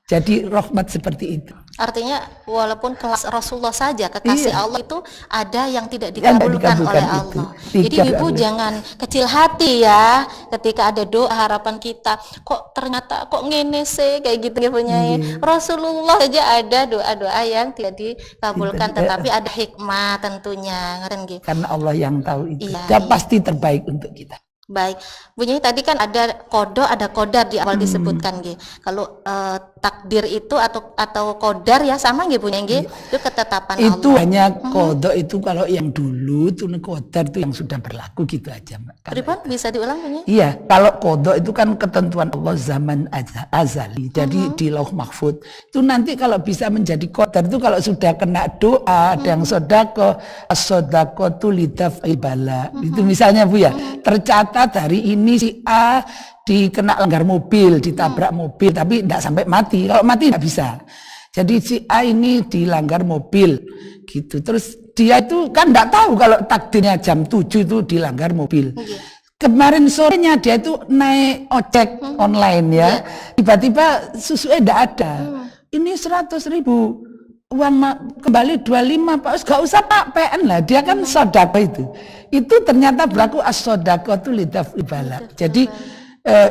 Jadi rahmat seperti itu. Artinya walaupun kelas Rasulullah saja kekasih Allah itu ada yang tidak dikabulkan oleh Allah. Jadi ibu jangan kecil hati ya ketika ada doa harapan kita kok ternyata kok ngene sih kayak gitu ya punya Rasulullah saja ada doa-doa yang tidak dikabulkan tetapi ada hikmah tentunya gitu. Karena Allah yang tahu itu. Dan pasti terbaik untuk kita. Baik, Bu Nyai tadi kan ada kodo, ada kodar di awal disebutkan G. Kalau takdir itu atau kodar ya sama nggih Bu Nyai nggih? Itu ketetapan Allah. Itu hanya kodo itu kalau yang dulu itu kodar itu yang sudah berlaku gitu aja Mbak. Pripun bisa diulang Bu Nyai? Iya, kalau kodo itu kan ketentuan Allah zaman azali. Jadi di Lauh Mahfud itu nanti kalau bisa menjadi kodar itu kalau sudah kena doa, ada yang sodako, as-sodakotu lidaf'il bala. Itu misalnya Bu ya, tercatat hari ini si A dikena langgar mobil, ditabrak mobil, tapi tidak sampai mati. Kalau mati tidak bisa. Jadi si A ini dilanggar mobil, gitu. Terus dia itu kan tidak tahu kalau takdirnya jam 7 itu dilanggar mobil. Kemarin sorenya dia itu naik ojek online ya, tiba-tiba susunya tidak ada. Ini 100.000. Uang kembali 25 Pak, gak usah Pak PN lah, dia kan sodako itu ternyata berlaku as-sodako itu lidaf ibala. Jadi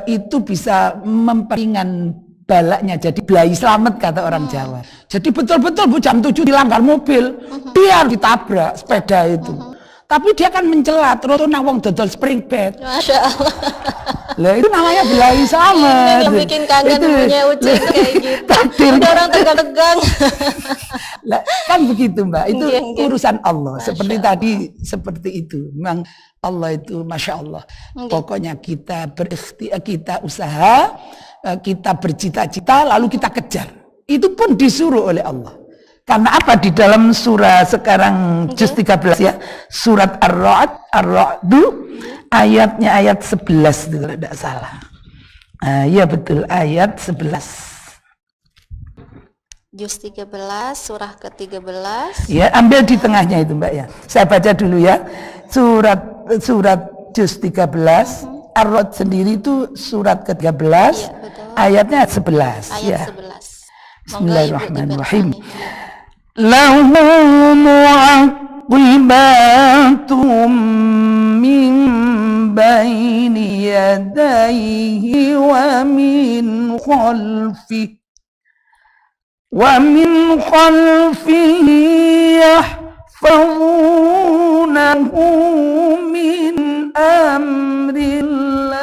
itu bisa memperingan balaknya, jadi belai selamat kata orang Jawa. Jadi betul-betul Bu jam 7 dilanggar mobil, biar ditabrak sepeda itu. Tapi dia kan mencela, terus nang wong dodol spring bed. Masya Allah. Lah itu namanya belai selamat. Ini yang bikin kangen punya Uci itu kayak gitu. Udah orang tegang-tegang. Lah, kan begitu Mbak, itu urusan Allah. Seperti tadi, seperti itu. Memang Allah itu Masya Allah. Pokoknya kita berikhtiar, kita usaha, kita bercita-cita, lalu kita kejar. Itu pun disuruh oleh Allah. Karena apa? Di dalam surah sekarang juz 13 ya, surat Ar-Ra'du, ayatnya ayat 11 itu kalau tidak salah. Ya betul, ayat 11. Juz 13, surah ke-13. Ya, ambil di tengahnya itu Mbak ya. Saya baca dulu ya. Surat juz 13, Ar-Ra'd sendiri itu surat ke-13, ya, ayatnya 11. Ayat ya. 11. Bismillahirrahmanirrahim. Lahu mu'aqibatum min baini yadayhi wa min khalfihi wa min khalfihi yahfazunahu min amrillah.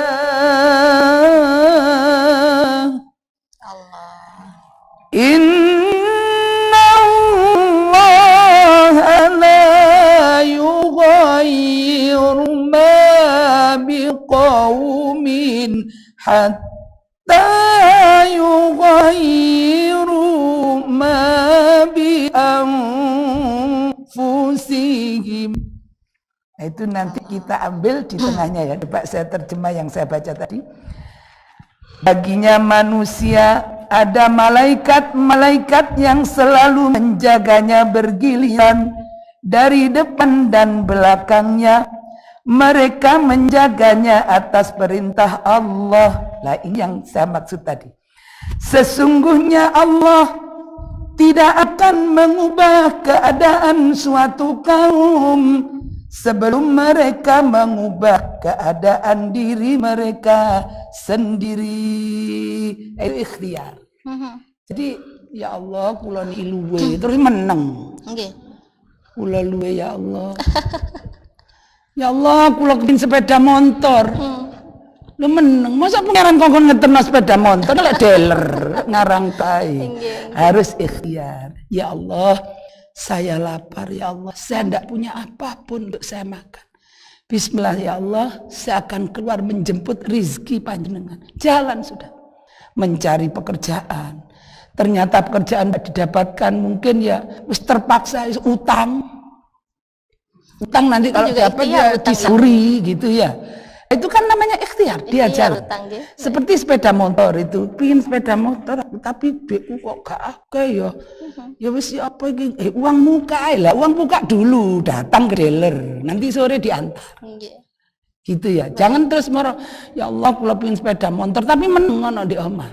Inna Allah la yughayyiru ma biqaumin hatta yughayyiru ma bi anfusihim. Itu nanti kita ambil di tengahnya ya. Coba saya terjemah yang saya baca tadi. Baginya manusia ada malaikat-malaikat yang selalu menjaganya bergiliran dari depan dan belakangnya. Mereka menjaganya atas perintah Allah. Nah, ini yang saya maksud tadi. Sesungguhnya Allah tidak akan mengubah keadaan suatu kaum sebelum mereka mengubah keadaan diri mereka sendiri. Itu ikhtiar. Jadi ya Allah kula niki luwe terus meneng. Nggih. Kula luwe ya Allah. Ya Allah kula kepin sepeda motor. Lu meneng. Masa pengaran kongkon ngeterno sepeda motor lek deler ngarang kae. Harus ikhtiar. Ya Allah, saya lapar ya Allah. Saya tidak punya apapun untuk saya makan. Bismillah ya Allah, saya akan keluar menjemput rizki panjenengan. Jalan sudah. Mencari pekerjaan. Ternyata pekerjaan tidak didapatkan. Mungkin ya wis terpaksa utang. Utang nanti kalau dapat ya disuri gitu ya. Itu kan namanya ikhtiar, dia jalan. Seperti sepeda motor itu, pingin sepeda motor, tapi BU kok gak akeh ya. Ya wis apa iki? Uang muka lah, uang muka dulu, datang ke dealer, nanti sore diantar. Gitu ya. Jangan terus marah, ya Allah kula pingin sepeda motor, tapi meneng di omah.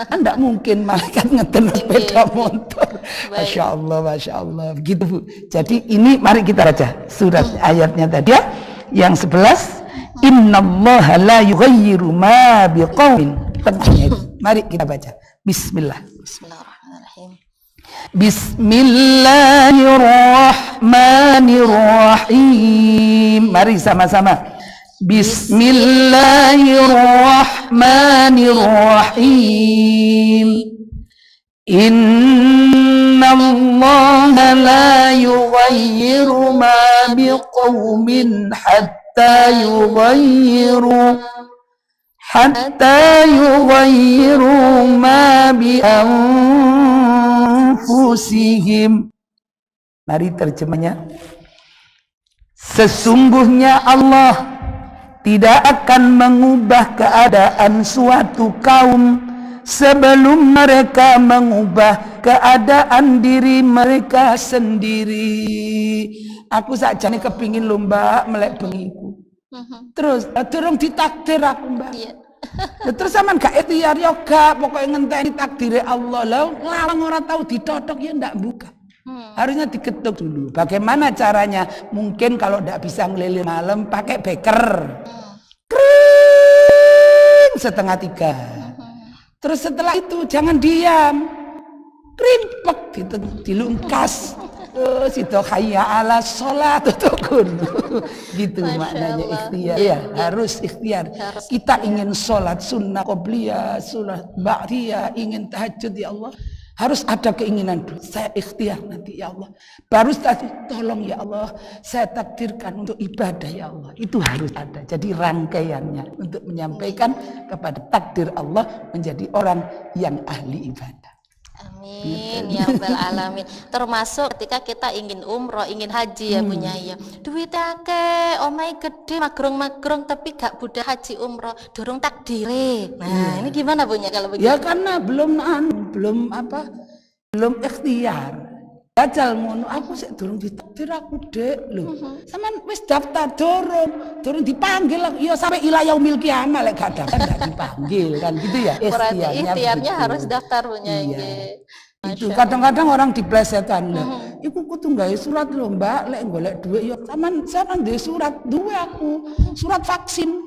Kan enggak mungkin malaikat ngeten sepeda motor. Masya Allah, Masya Allah. Begitu Bu. Jadi ini mari kita baca surat ayatnya tadi ya, yang 11. Innallaha la yughayyiru ma biqaumin. Mari kita baca. Bismillah. Bismillahirrahmanirrahim. Bismillahirrahmanirrahim. Mari sama-sama. Bismillahirrahmanirrahim. Innallaha la yughayyiru ma biqaumin hatta yughayyiru ma bi anfusihim. Mari terjemahnya. Sesungguhnya Allah tidak akan mengubah keadaan suatu kaum sebelum mereka mengubah keadaan diri mereka sendiri. Aku sakjane kepingin lomba melek bengiku. Terus durung ditakdir aku, Mbak. Iya. Terus sampean gak ikhtiar ya gak, pokoke ngenteni takdire Allah. Lah larang ora tahu ditotok ya ndak buka. Harusnya diketuk dulu. Bagaimana caranya? Mungkin kalau ndak bisa ngelilin malam pakai beker. Kring 2:30. Terus setelah itu jangan diam. Krimpek gitu dilungkas. Situ hayya ala sholat tukun. Gitu maknanya ikhtiar ya, harus ikhtiar. Kita ingin sholat sunnah qobliyah, sunnah ba'diyah, ingin tahajud ya Allah, harus ada keinginan dulu. Saya ikhtiar nanti ya Allah. Baru tadi tolong ya Allah, saya takdirkan untuk ibadah ya Allah. Itu harus ada. Jadi rangkaiannya untuk menyampaikan kepada takdir Allah menjadi orang yang ahli ibadah. Amin ya rabbal alamin. Termasuk ketika kita ingin umroh, ingin haji ya punya ya. Duit akeh, omahe gede, magrong-magrong tapi gak budal haji umroh, durung takdire. Nah, ini gimana punya kalau begitu? Ya karena belum ikhtiar. Jajal ngono, aku sik durung ditakdir aku Dek lho. Sampeyan wis daftar durung dipanggil ya sampai ila yaumil kiamah lek gak daftar gak dipanggil kan gitu ya. Ikhtiarnya harus daftar punya nggih. Itu kadang-kadang orang diplesetan lho. Iku kudu gawe surat lho Mbak, lek golek dhuwit ya sampean duwe surat duwe aku. Surat vaksin.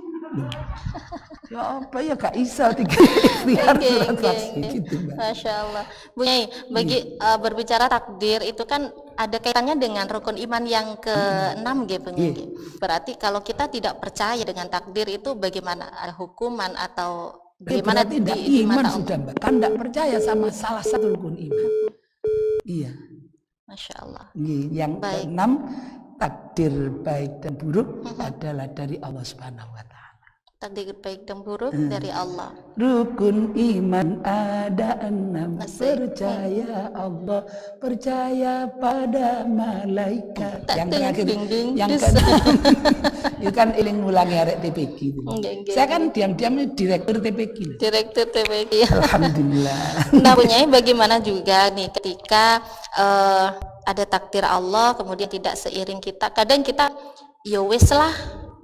Ya apa ya gak bisa tiga ikhtiar Oke, surat oke, Yasin oke. gitu Mbak. Masya Allah. Bu Nyai, bagi berbicara takdir itu kan ada kaitannya dengan rukun iman yang ke-6 gitu Bu Nyai. Berarti kalau kita tidak percaya dengan takdir itu bagaimana? Ada hukuman atau bagaimana Berarti tidak di iman mata sudah Allah? Mbak. Kan tidak percaya sama salah satu rukun iman. Iya. Masya Allah. Yang Baik. keenam, takdir baik dan buruk adalah dari Allah Subhanahu wa taala. Takdir baik dan buruk dari Allah. Rukun iman ada 6. Asik. Percaya Allah, percaya pada malaikat. Tak Yang ting, terakhir, ding, ding, yang dus. keenam, itu kan eling ngulangi arek TPG itu. Enggak, enggak. Saya kan diam-diam ini direktur TPG. Direktur TPG. Alhamdulillah. Nah, Bu Nyai, bagaimana juga nih ketika ada takdir Allah kemudian tidak seiring kita, kadang kita ya wis lah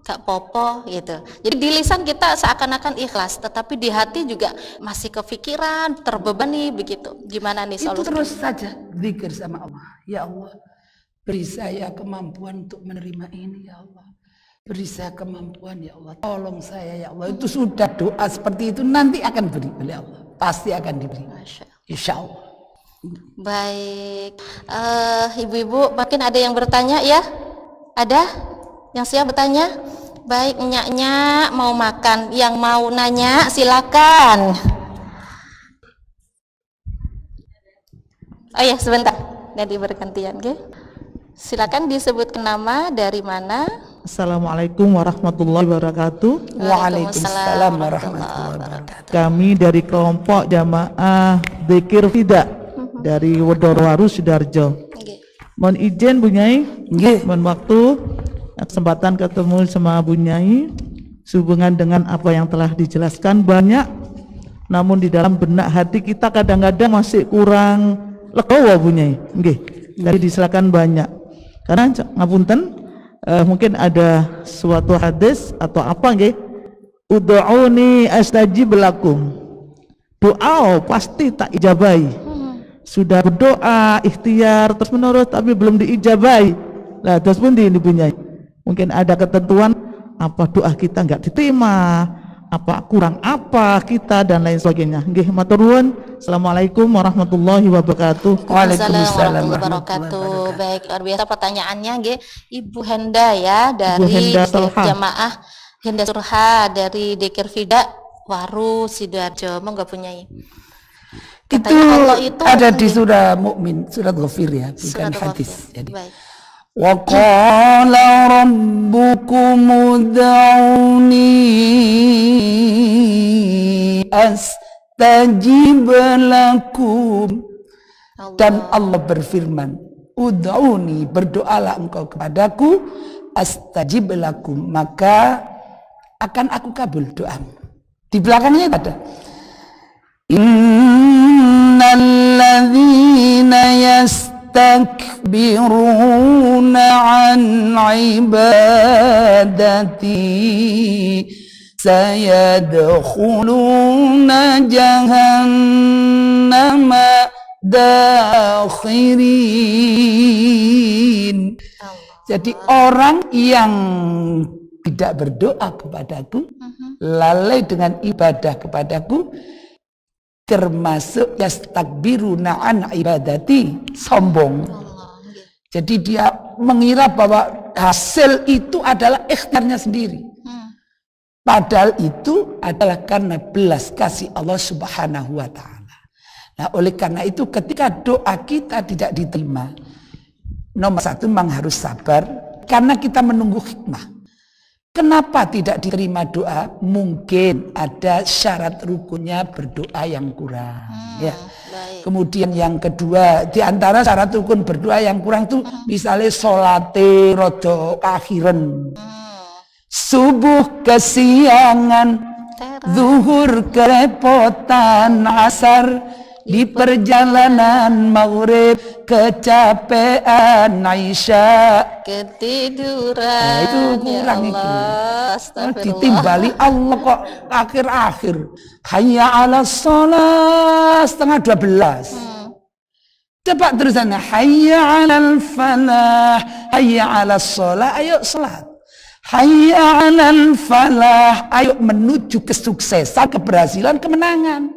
gak popo gitu. Jadi di lisan kita seakan-akan ikhlas, tetapi di hati juga masih kepikiran, terbebani begitu. Gimana nih Itu solusi? terus saja zikir sama Allah. Ya Allah, beri saya kemampuan untuk menerima ini ya Allah. Beri saya kemampuan ya Allah. Tolong saya ya Allah. Itu sudah doa seperti itu nanti akan beri oleh Allah. Pasti akan diberi. Masya Allah. Insya Allah. Baik, ibu-ibu mungkin ada yang bertanya ya? Ada yang siap bertanya? Baik, Nyak mau makan, yang mau nanya silakan. Oh ya sebentar, nanti bergantian, oke? Silakan disebutkan nama, dari mana? Assalamualaikum warahmatullahi wabarakatuh. Waalaikumsalam warahmatullahi wabarakatuh. Kami dari kelompok jamaah Dzikir Fida dari Wedorwaru Sidoarjo. Oke. Mohon izin Bu Nyai, Nggih. mohon waktu kesempatan ketemu sama Bu Nyai sehubungan dengan apa yang telah dijelaskan banyak, namun di dalam benak hati kita kadang-kadang masih kurang legowo Bu Nyai. Nggih. Jadi disilakan banyak. Karena ngapunten mungkin ada suatu hadis atau apa nggih, ud'uni astajib lakum. Doa pasti tak ijabai. Sudah berdoa ikhtiar terus menerus tapi belum diijabai. Lah terus pun ini punya. Mungkin ada ketentuan apa doa kita enggak diterima, apa kurang apa kita dan lain sebagainya. Nggih matur nuwun. Assalamualaikum warahmatullahi wabarakatuh. Waalaikumsalam warahmatullahi wabarakatuh. Baik, luar biasa pertanyaannya nggih, Ibu Henda ya dari Henda Sulha. jamaah Henda Surha dari Dzikir Fida Waru Sidoarjo. Monggo punyai. Itu Allah itu ada di surah Mukmin, surat Ghafir ya, bukan Surat hadis. Ghafir. Jadi Baik. wa qala rabbukum ud'uni astajib lakum. Dan Allah berfirman, ud'uni, berdoalah engkau kepadaku, astajib lakum, maka akan aku kabul doamu. Di belakangnya ada innal ladzina yastakbiruna an ibadati sayadkhuluna jahannama dakhirin. Jadi orang yang tidak berdoa kepadaku, lalai dengan ibadah kepadaku, termasuk yastakbiruna an ibadati, sombong. Jadi dia mengira bahwa hasil itu adalah ikhtiarnya sendiri. Padahal itu adalah karena belas kasih Allah Subhanahu wa taala. Nah, oleh karena itu ketika doa kita tidak diterima, nomor satu memang harus sabar karena kita menunggu hikmah. Kenapa tidak diterima doa? Mungkin ada syarat rukunnya berdoa yang kurang. Ya. Baik. Kemudian yang kedua, di antara syarat rukun berdoa yang kurang tuh misalnya sholate rodo akhiran, subuh kesiangan, zuhur kerepotan, asar di perjalanan maghrib kecapean, Aisyah Ketiduran. Nah, itu kurang ya itu. Allah, astagfirullah. Ditimbali Allah kok akhir-akhir. Hayya 'alas shalah 11:30. Coba terusannya hayya 'alal falah, hayya 'alas shalah, ayo salat. Hayya 'alal falah, ayo menuju kesuksesan, keberhasilan, kemenangan.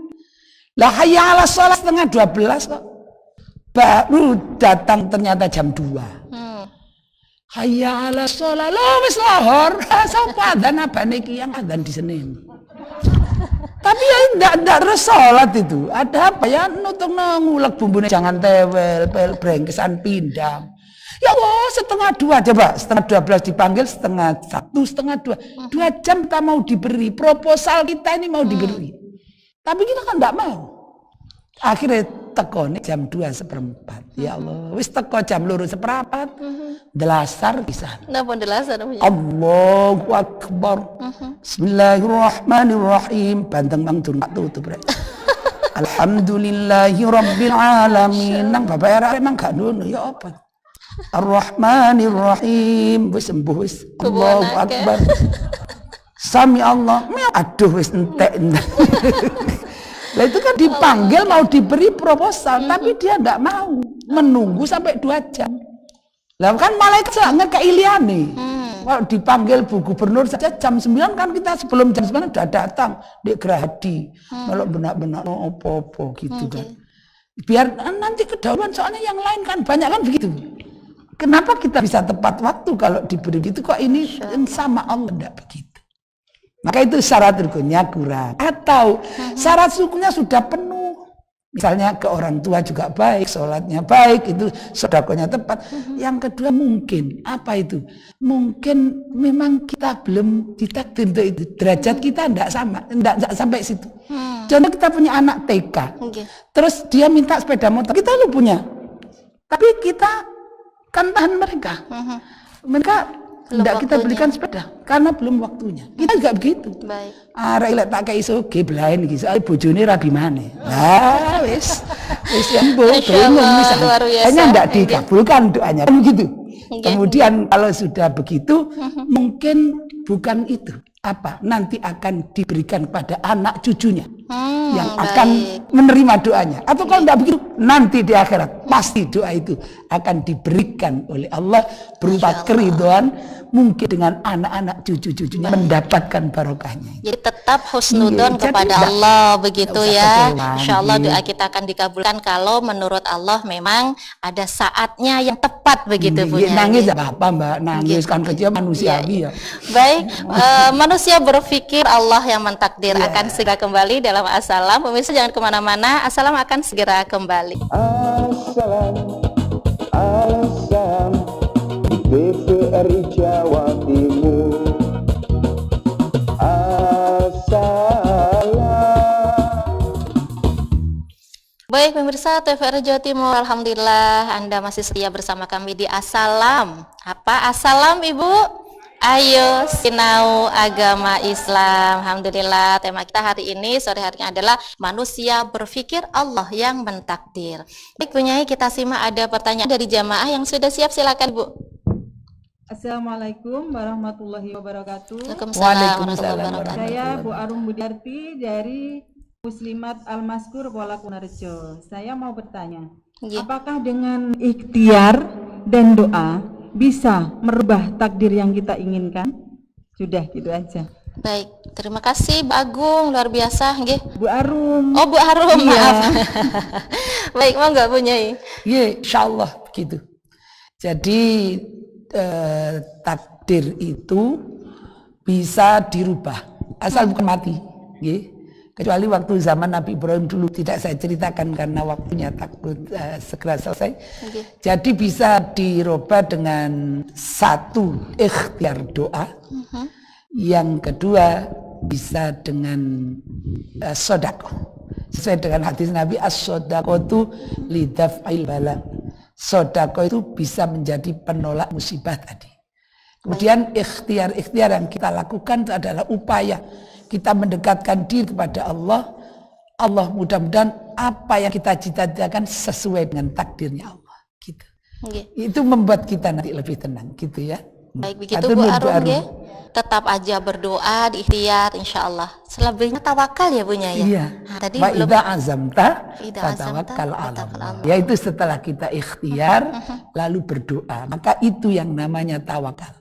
Lah hayya 'alas shalah setengah 12 kok. Baru datang ternyata jam 2. Hayya 'alas shalah, lo wis lohor, sapa adzan abane iki yang adzan di Senin. Tapi ya enggak salat itu. Ada apa ya, nutung ngulek bumbune jangan tewel, brengkesan pindang. Ya Allah, setengah 2 coba, setengah 12 dipanggil, setengah 1, setengah 2. 2 jam kita mau diberi, proposal kita ini mau diberi. Tapi kita kan enggak mau. Akhirnya teko nih jam 2:15. Ya Allah, wis teko jam 2:15. Delasar pisan. Napa delasar? Allahu Akbar. Bismillahirrahmanirrahim. Banteng Bang Durung tutup rek. Alhamdulillahi rabbil alamin. Nang bapak era emang gak ngono ya apa? Ar-Rahmanir-Rahim. Wis sembuh wis. Allahu Akbar. Sami Allah. Aduh wis entek. Lah itu kan dipanggil mau diberi proposal, tapi dia enggak mau. Menunggu sampai 2 jam. Lah kan malaikat sangat keiliane. Kalau dipanggil Bu Gubernur saja jam 9 kan kita sebelum jam 9 sudah datang di Gerahadi. Kalau benak-benak opo-opo gitu kan. Biar nanti kedahuluan, soalnya yang lain kan banyak kan begitu. Kenapa kita bisa tepat waktu kalau diberi gitu, kok ini sama Allah enggak begitu. Maka itu syarat rukunnya kurang. Atau syarat rukunnya sudah penuh. Misalnya ke orang tua juga baik, sholatnya baik, itu sedekahnya tepat. Yang kedua mungkin, apa itu? Mungkin memang kita belum ditakdir untuk itu. Derajat kita enggak sama, enggak sampai situ. Contoh kita punya anak TK. Terus dia minta sepeda motor, kita lu punya. Tapi kita kan tahan mereka. Mereka tidak kita belikan sepeda karena belum waktunya. Kita juga begitu. Baik. Arek lek tak kei soge blaen iki, soalnya bojone rabi maneh. Lah wis yang bingung misalnya. Hanya tidak dikabulkan doanya. Kan begitu. Kemudian kalau sudah begitu, mungkin bukan itu. Apa? Nanti akan diberikan pada anak cucunya yang akan menerima doanya. Atau kalau tidak begitu, nanti di akhirat pasti doa itu akan diberikan oleh Allah berupa keridhaan, mungkin dengan anak-anak cucu-cucunya mendapatkan barokahnya. Jadi tetap husnudon kepada Allah begitu ya. Insya Allah doa kita akan dikabulkan kalau menurut Allah memang ada saatnya yang tepat begitu punya. Nangis apa Mbak, nangis kan kecil manusiawi ya. Baik, manusia berpikir, Allah yang mentakdir. Akan segera kembali dalam Assalam. Pemirsa jangan kemana-mana, Assalam akan segera kembali. Assalam di TVRI Jawa Timur. Baik pemirsa TVRI Jawa Timur, alhamdulillah Anda masih setia bersama kami di Assalam. Apa Assalam Ibu? Ayo sinau agama Islam. Alhamdulillah tema kita hari ini sore harinya adalah manusia berpikir, Allah yang mentakdir. Baik Bu Nyai, kita simak ada pertanyaan dari jamaah yang sudah siap, silakan Bu. Assalamualaikum warahmatullahi wabarakatuh. Waalaikumsalam. Saya Bu Arum Budiarti dari Muslimat Al-Maskur Kuala Kunarejo. Saya mau bertanya, apakah dengan ikhtiar dan doa bisa merubah takdir yang kita inginkan? Sudah gitu aja. Baik, terima kasih Bu Agung, luar biasa nggih. Bu Arum. Oh Bu Arum, maaf. Baik, mau nggak Bu Nyai? Iya, insyaallah begitu. Jadi takdir itu bisa dirubah asal bukan mati, nggih. Kecuali waktu zaman Nabi Ibrahim dulu, tidak saya ceritakan karena waktunya takut segera selesai. Jadi bisa dirubah dengan satu, ikhtiar doa. Yang kedua bisa dengan sedekah. Sesuai dengan hadis Nabi, as-shadaqatu lidaf'il bala. Sedekah itu bisa menjadi penolak musibah tadi. Kemudian ikhtiar yang kita lakukan itu adalah upaya kita mendekatkan diri kepada Allah. Allah mudah-mudahan apa yang kita cita-citakan sesuai dengan takdirnya Allah. Gitu. Itu membuat kita nanti lebih tenang, gitu ya. Baik begitu Bu Arum, tetap aja berdoa, ikhtiar, insya Allah. Selebihnya tawakal ya Bu Nyai. Iya. Tadi wa belum. idza azamta fatawakkal 'ala Allah. Yaitu setelah kita ikhtiar lalu berdoa, maka itu yang namanya tawakal.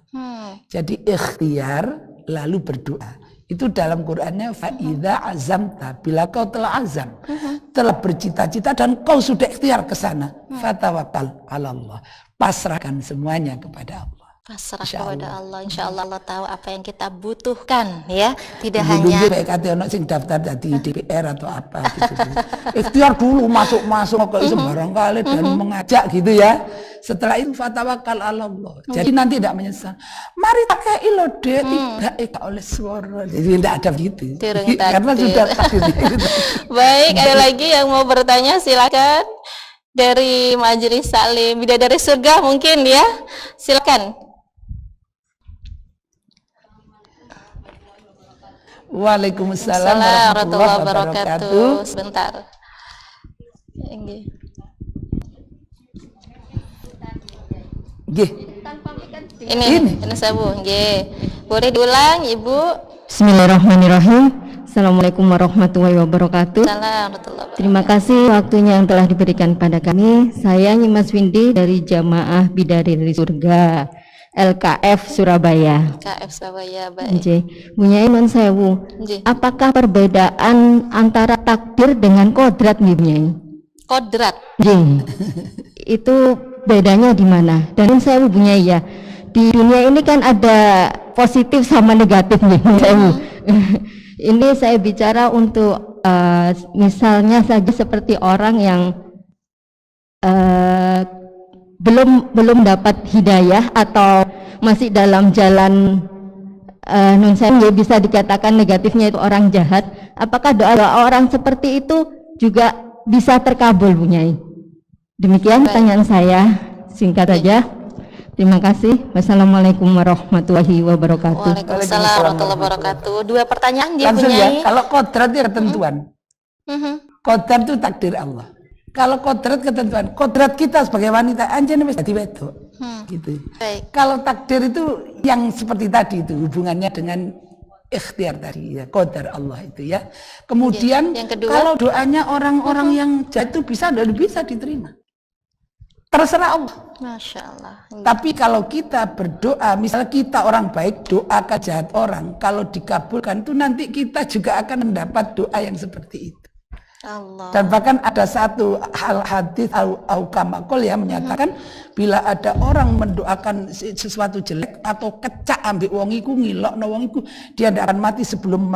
Jadi ikhtiar lalu berdoa. Itu dalam Qur'annya fa'idha azamta, bila kau telah azam, telah bercita-cita dan kau sudah ikhtiar ke sana, fatawakkal 'ala Allah. Pasrahkan semuanya kepada Allah. Pasrah kepada Allah. Insya Allah Allah tahu apa yang kita butuhkan, ya. Tidak Dulu hanya baik kata ono sing daftar jadi DPR atau apa gitu. Ikhtiar dulu masuk ke sembarang kali dan mengajak gitu ya. Setelah itu fatawakal 'ala Allah. Jadi nanti tidak menyesal. Mari pakai ilo dek tidak oleh suara. Jadi tidak ada gitu. Karena sudah takdir. Baik, ada lagi yang mau bertanya, silakan. Dari Majelis Salim Bidadari Surga mungkin ya. Silakan. Waalaikumsalam warahmatullahi wabarakatuh. Sebentar. Ini Sabu. Boleh diulang, Ibu? Bismillahirrahmanirrahim. Assalamualaikum warahmatullahi wabarakatuh. Terima kasih waktunya yang telah diberikan pada kami. Saya Nyimas Windy dari Jamaah Bidadari Surga LKF Surabaya. LKF Surabaya, baik. Bu Nyai Nun Sewu, apakah perbedaan antara takdir dengan kodrat nih Bu Nyai? Kodrat? Itu bedanya di mana? Dan Nun Sewu Bu Nyai ya, di dunia ini kan ada positif sama negatif nih Bu Sewu. Ini saya bicara untuk misalnya saja seperti orang yang belum dapat hidayah atau masih dalam jalan nun sewu, bisa dikatakan negatifnya itu orang jahat. Apakah doa orang seperti itu juga bisa terkabul Bu Nyai? Demikian pertanyaan saya, singkat aja. Terima kasih. Wassalamualaikum warahmatullahi wabarakatuh. Waalaikumsalam warahmatullahi wabarakatuh. Dua pertanyaan dia langsung punya. Ya, kalau kodrat itu ketentuan. Kodrat itu takdir Allah. Kalau kodrat ketentuan, kodrat kita sebagai wanita anjene wis dadi wedok. Gitu. Baik. Kalau takdir itu yang seperti tadi itu hubungannya dengan ikhtiar tadi ya, qadar Allah itu ya. Kemudian yang kedua, kalau doanya orang-orang yang jatuh bisa diterima. Terserah Allah. Masya Allah. Tapi kalau kita berdoa, misalnya kita orang baik doa ke jahat orang, kalau dikabulkan itu nanti kita juga akan mendapat doa yang seperti itu. Allah. Dan bahkan ada satu hal hadis au kamakol yang menyatakan bila ada orang mendoakan sesuatu jelek atau kecak ambek wong iku ngilokno wong iku, dia tidak akan mati sebelum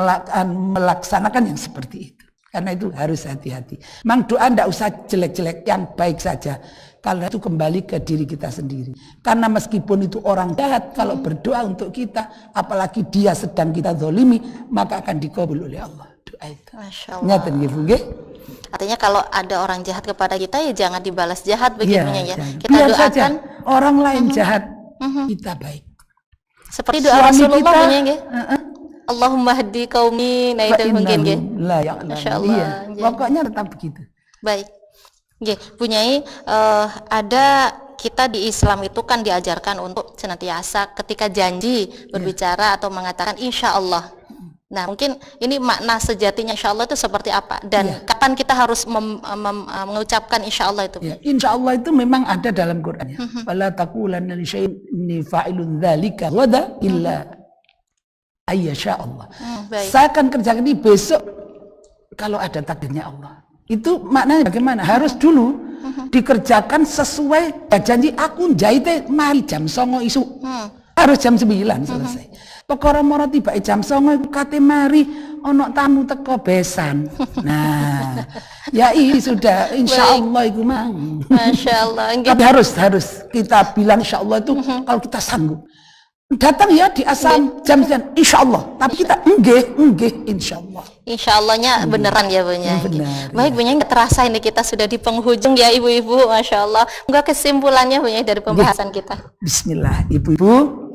melaksanakan yang seperti itu. Karena itu harus hati-hati. Memang doa tidak usah jelek-jelek, yang baik saja. Karena itu kembali ke diri kita sendiri. Karena meskipun itu orang jahat, kalau berdoa untuk kita, apalagi dia sedang kita zolimi, maka akan dikabul oleh Allah. Doa itu. Masya Allah. Artinya kalau ada orang jahat kepada kita, ya jangan dibalas jahat begitunya ya. Kita biar doakan saja orang lain jahat, kita baik. Seperti doa Suami Rasulullah kita, punya Allahumma hdi qaumi, nah itu mungkin nggih. Masya Allah. Iya, pokoknya tetap begitu. Baik. Nggih, Bunyai, ada kita di Islam itu kan diajarkan untuk senantiasa ketika janji berbicara atau mengatakan insya Allah. Nah, mungkin ini makna sejatinya insya Allah itu seperti apa dan kapan kita harus mengucapkan insya Allah itu? Ya, insya Allah itu memang ada dalam Qur'annya. Wala taqulanna li syai'in inni fa'ilun dzalika ghada illa ayyasha Allah. Saya akan kerjakan ini besok kalau ada takdirnya Allah. Itu maknanya bagaimana? Harus dulu dikerjakan sesuai janji aku jahite mari jam 09.00 isu. Harus jam 9 selesai. Perkara moro tiba jam 09.00 iku kate mari ono tamu teko besan. Nah, ya sudah insyaallah iku mang. Masyaallah. Tapi harus kita bilang insyaallah itu kalau kita sanggup. Datang ya di asam jam 9 insyaallah. Tapi kita enggih insyaallah. Insyaallah-nya beneran ya Bunya. Benar. Baik Bunya, nggak terasa ini kita sudah di penghujung ya ibu-ibu, Masya Allah. Enggak kesimpulannya Bunya dari pembahasan kita. Bismillah, ibu-ibu,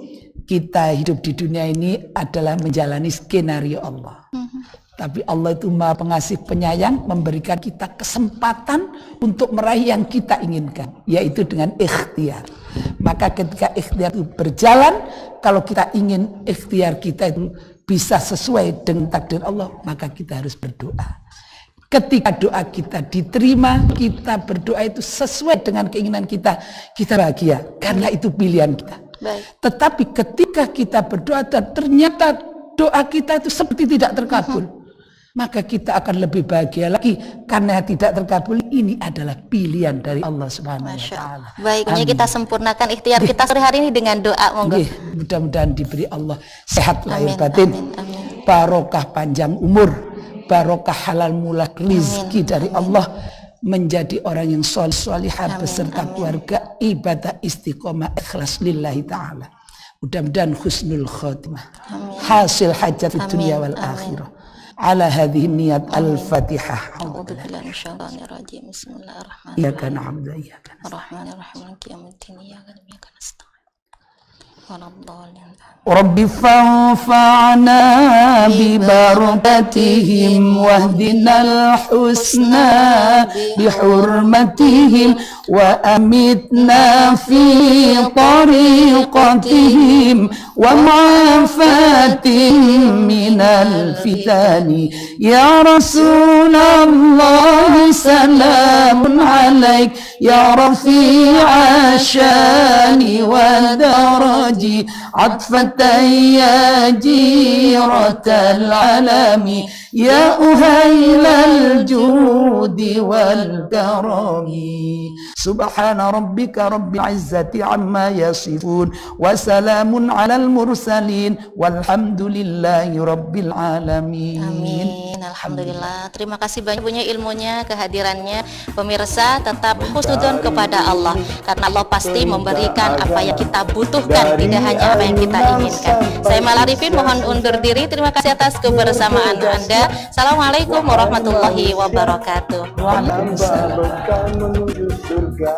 kita hidup di dunia ini adalah menjalani skenario Allah. Tapi Allah itu Maha Pengasih Penyayang, memberikan kita kesempatan untuk meraih yang kita inginkan, yaitu dengan ikhtiar. Maka ketika ikhtiar itu berjalan, kalau kita ingin ikhtiar kita itu bisa sesuai dengan takdir Allah, maka kita harus berdoa. Ketika doa kita diterima, kita berdoa itu sesuai dengan keinginan kita, kita bahagia karena itu pilihan kita. Baik. Tetapi ketika kita berdoa dan ternyata doa kita itu seperti tidak terkabul, maka kita akan lebih bahagia lagi karena tidak terkabul ini adalah pilihan dari Allah Subhanahu wa taala. Baik, kita sempurnakan ikhtiar kita sore hari ini dengan doa, monggo. Mudah-mudahan diberi Allah sehat lahir batin, barokah panjang umur, barokah halal mula rizki dari Allah, menjadi orang yang solihah beserta keluarga, ibadah istiqomah ikhlas lillahi ta'ala. Mudah-mudahan husnul khotimah, hasil hajat dunia wal akhirah. Ala hadhihi niyat al-fatihah. A'udzubillahi minasyaitonir rajim. Bismillahirrahmanirrahim. Iyyaka na'budu wa iyyaka nasta'in. Ar-Rahmanir-Rahim. Maliki yaumiddin. Iyyaka na'budu wa iyyaka nasta'in. رب فانفعنا ببركتهم واهدنا الحسنى بحرمتهم وأمتنا في طريقتهم ومعافاتهم من الفتن يا رسول الله سلام عليك يا رفيع الشان والدرج عطفة يا جيرة العالم يا أهيل الجود والكرم سبحان ربك رب العزة عما يصفون وسلام على المرسلين والحمد لله رب العالمين. Amin. Alhamdulillah. Terima kasih banyak punya ilmunya, kehadirannya. Pemirsa, tetap husnudzon kepada Allah karena Allah pasti memberikan apa yang kita butuhkan, tidak hanya apa yang kita inginkan. Saya Mala Arifin mohon undur diri. Terima kasih atas kebersamaan Anda. Assalamualaikum warahmatullahi wabarakatuh. Waalaikumsalam. menuju surga.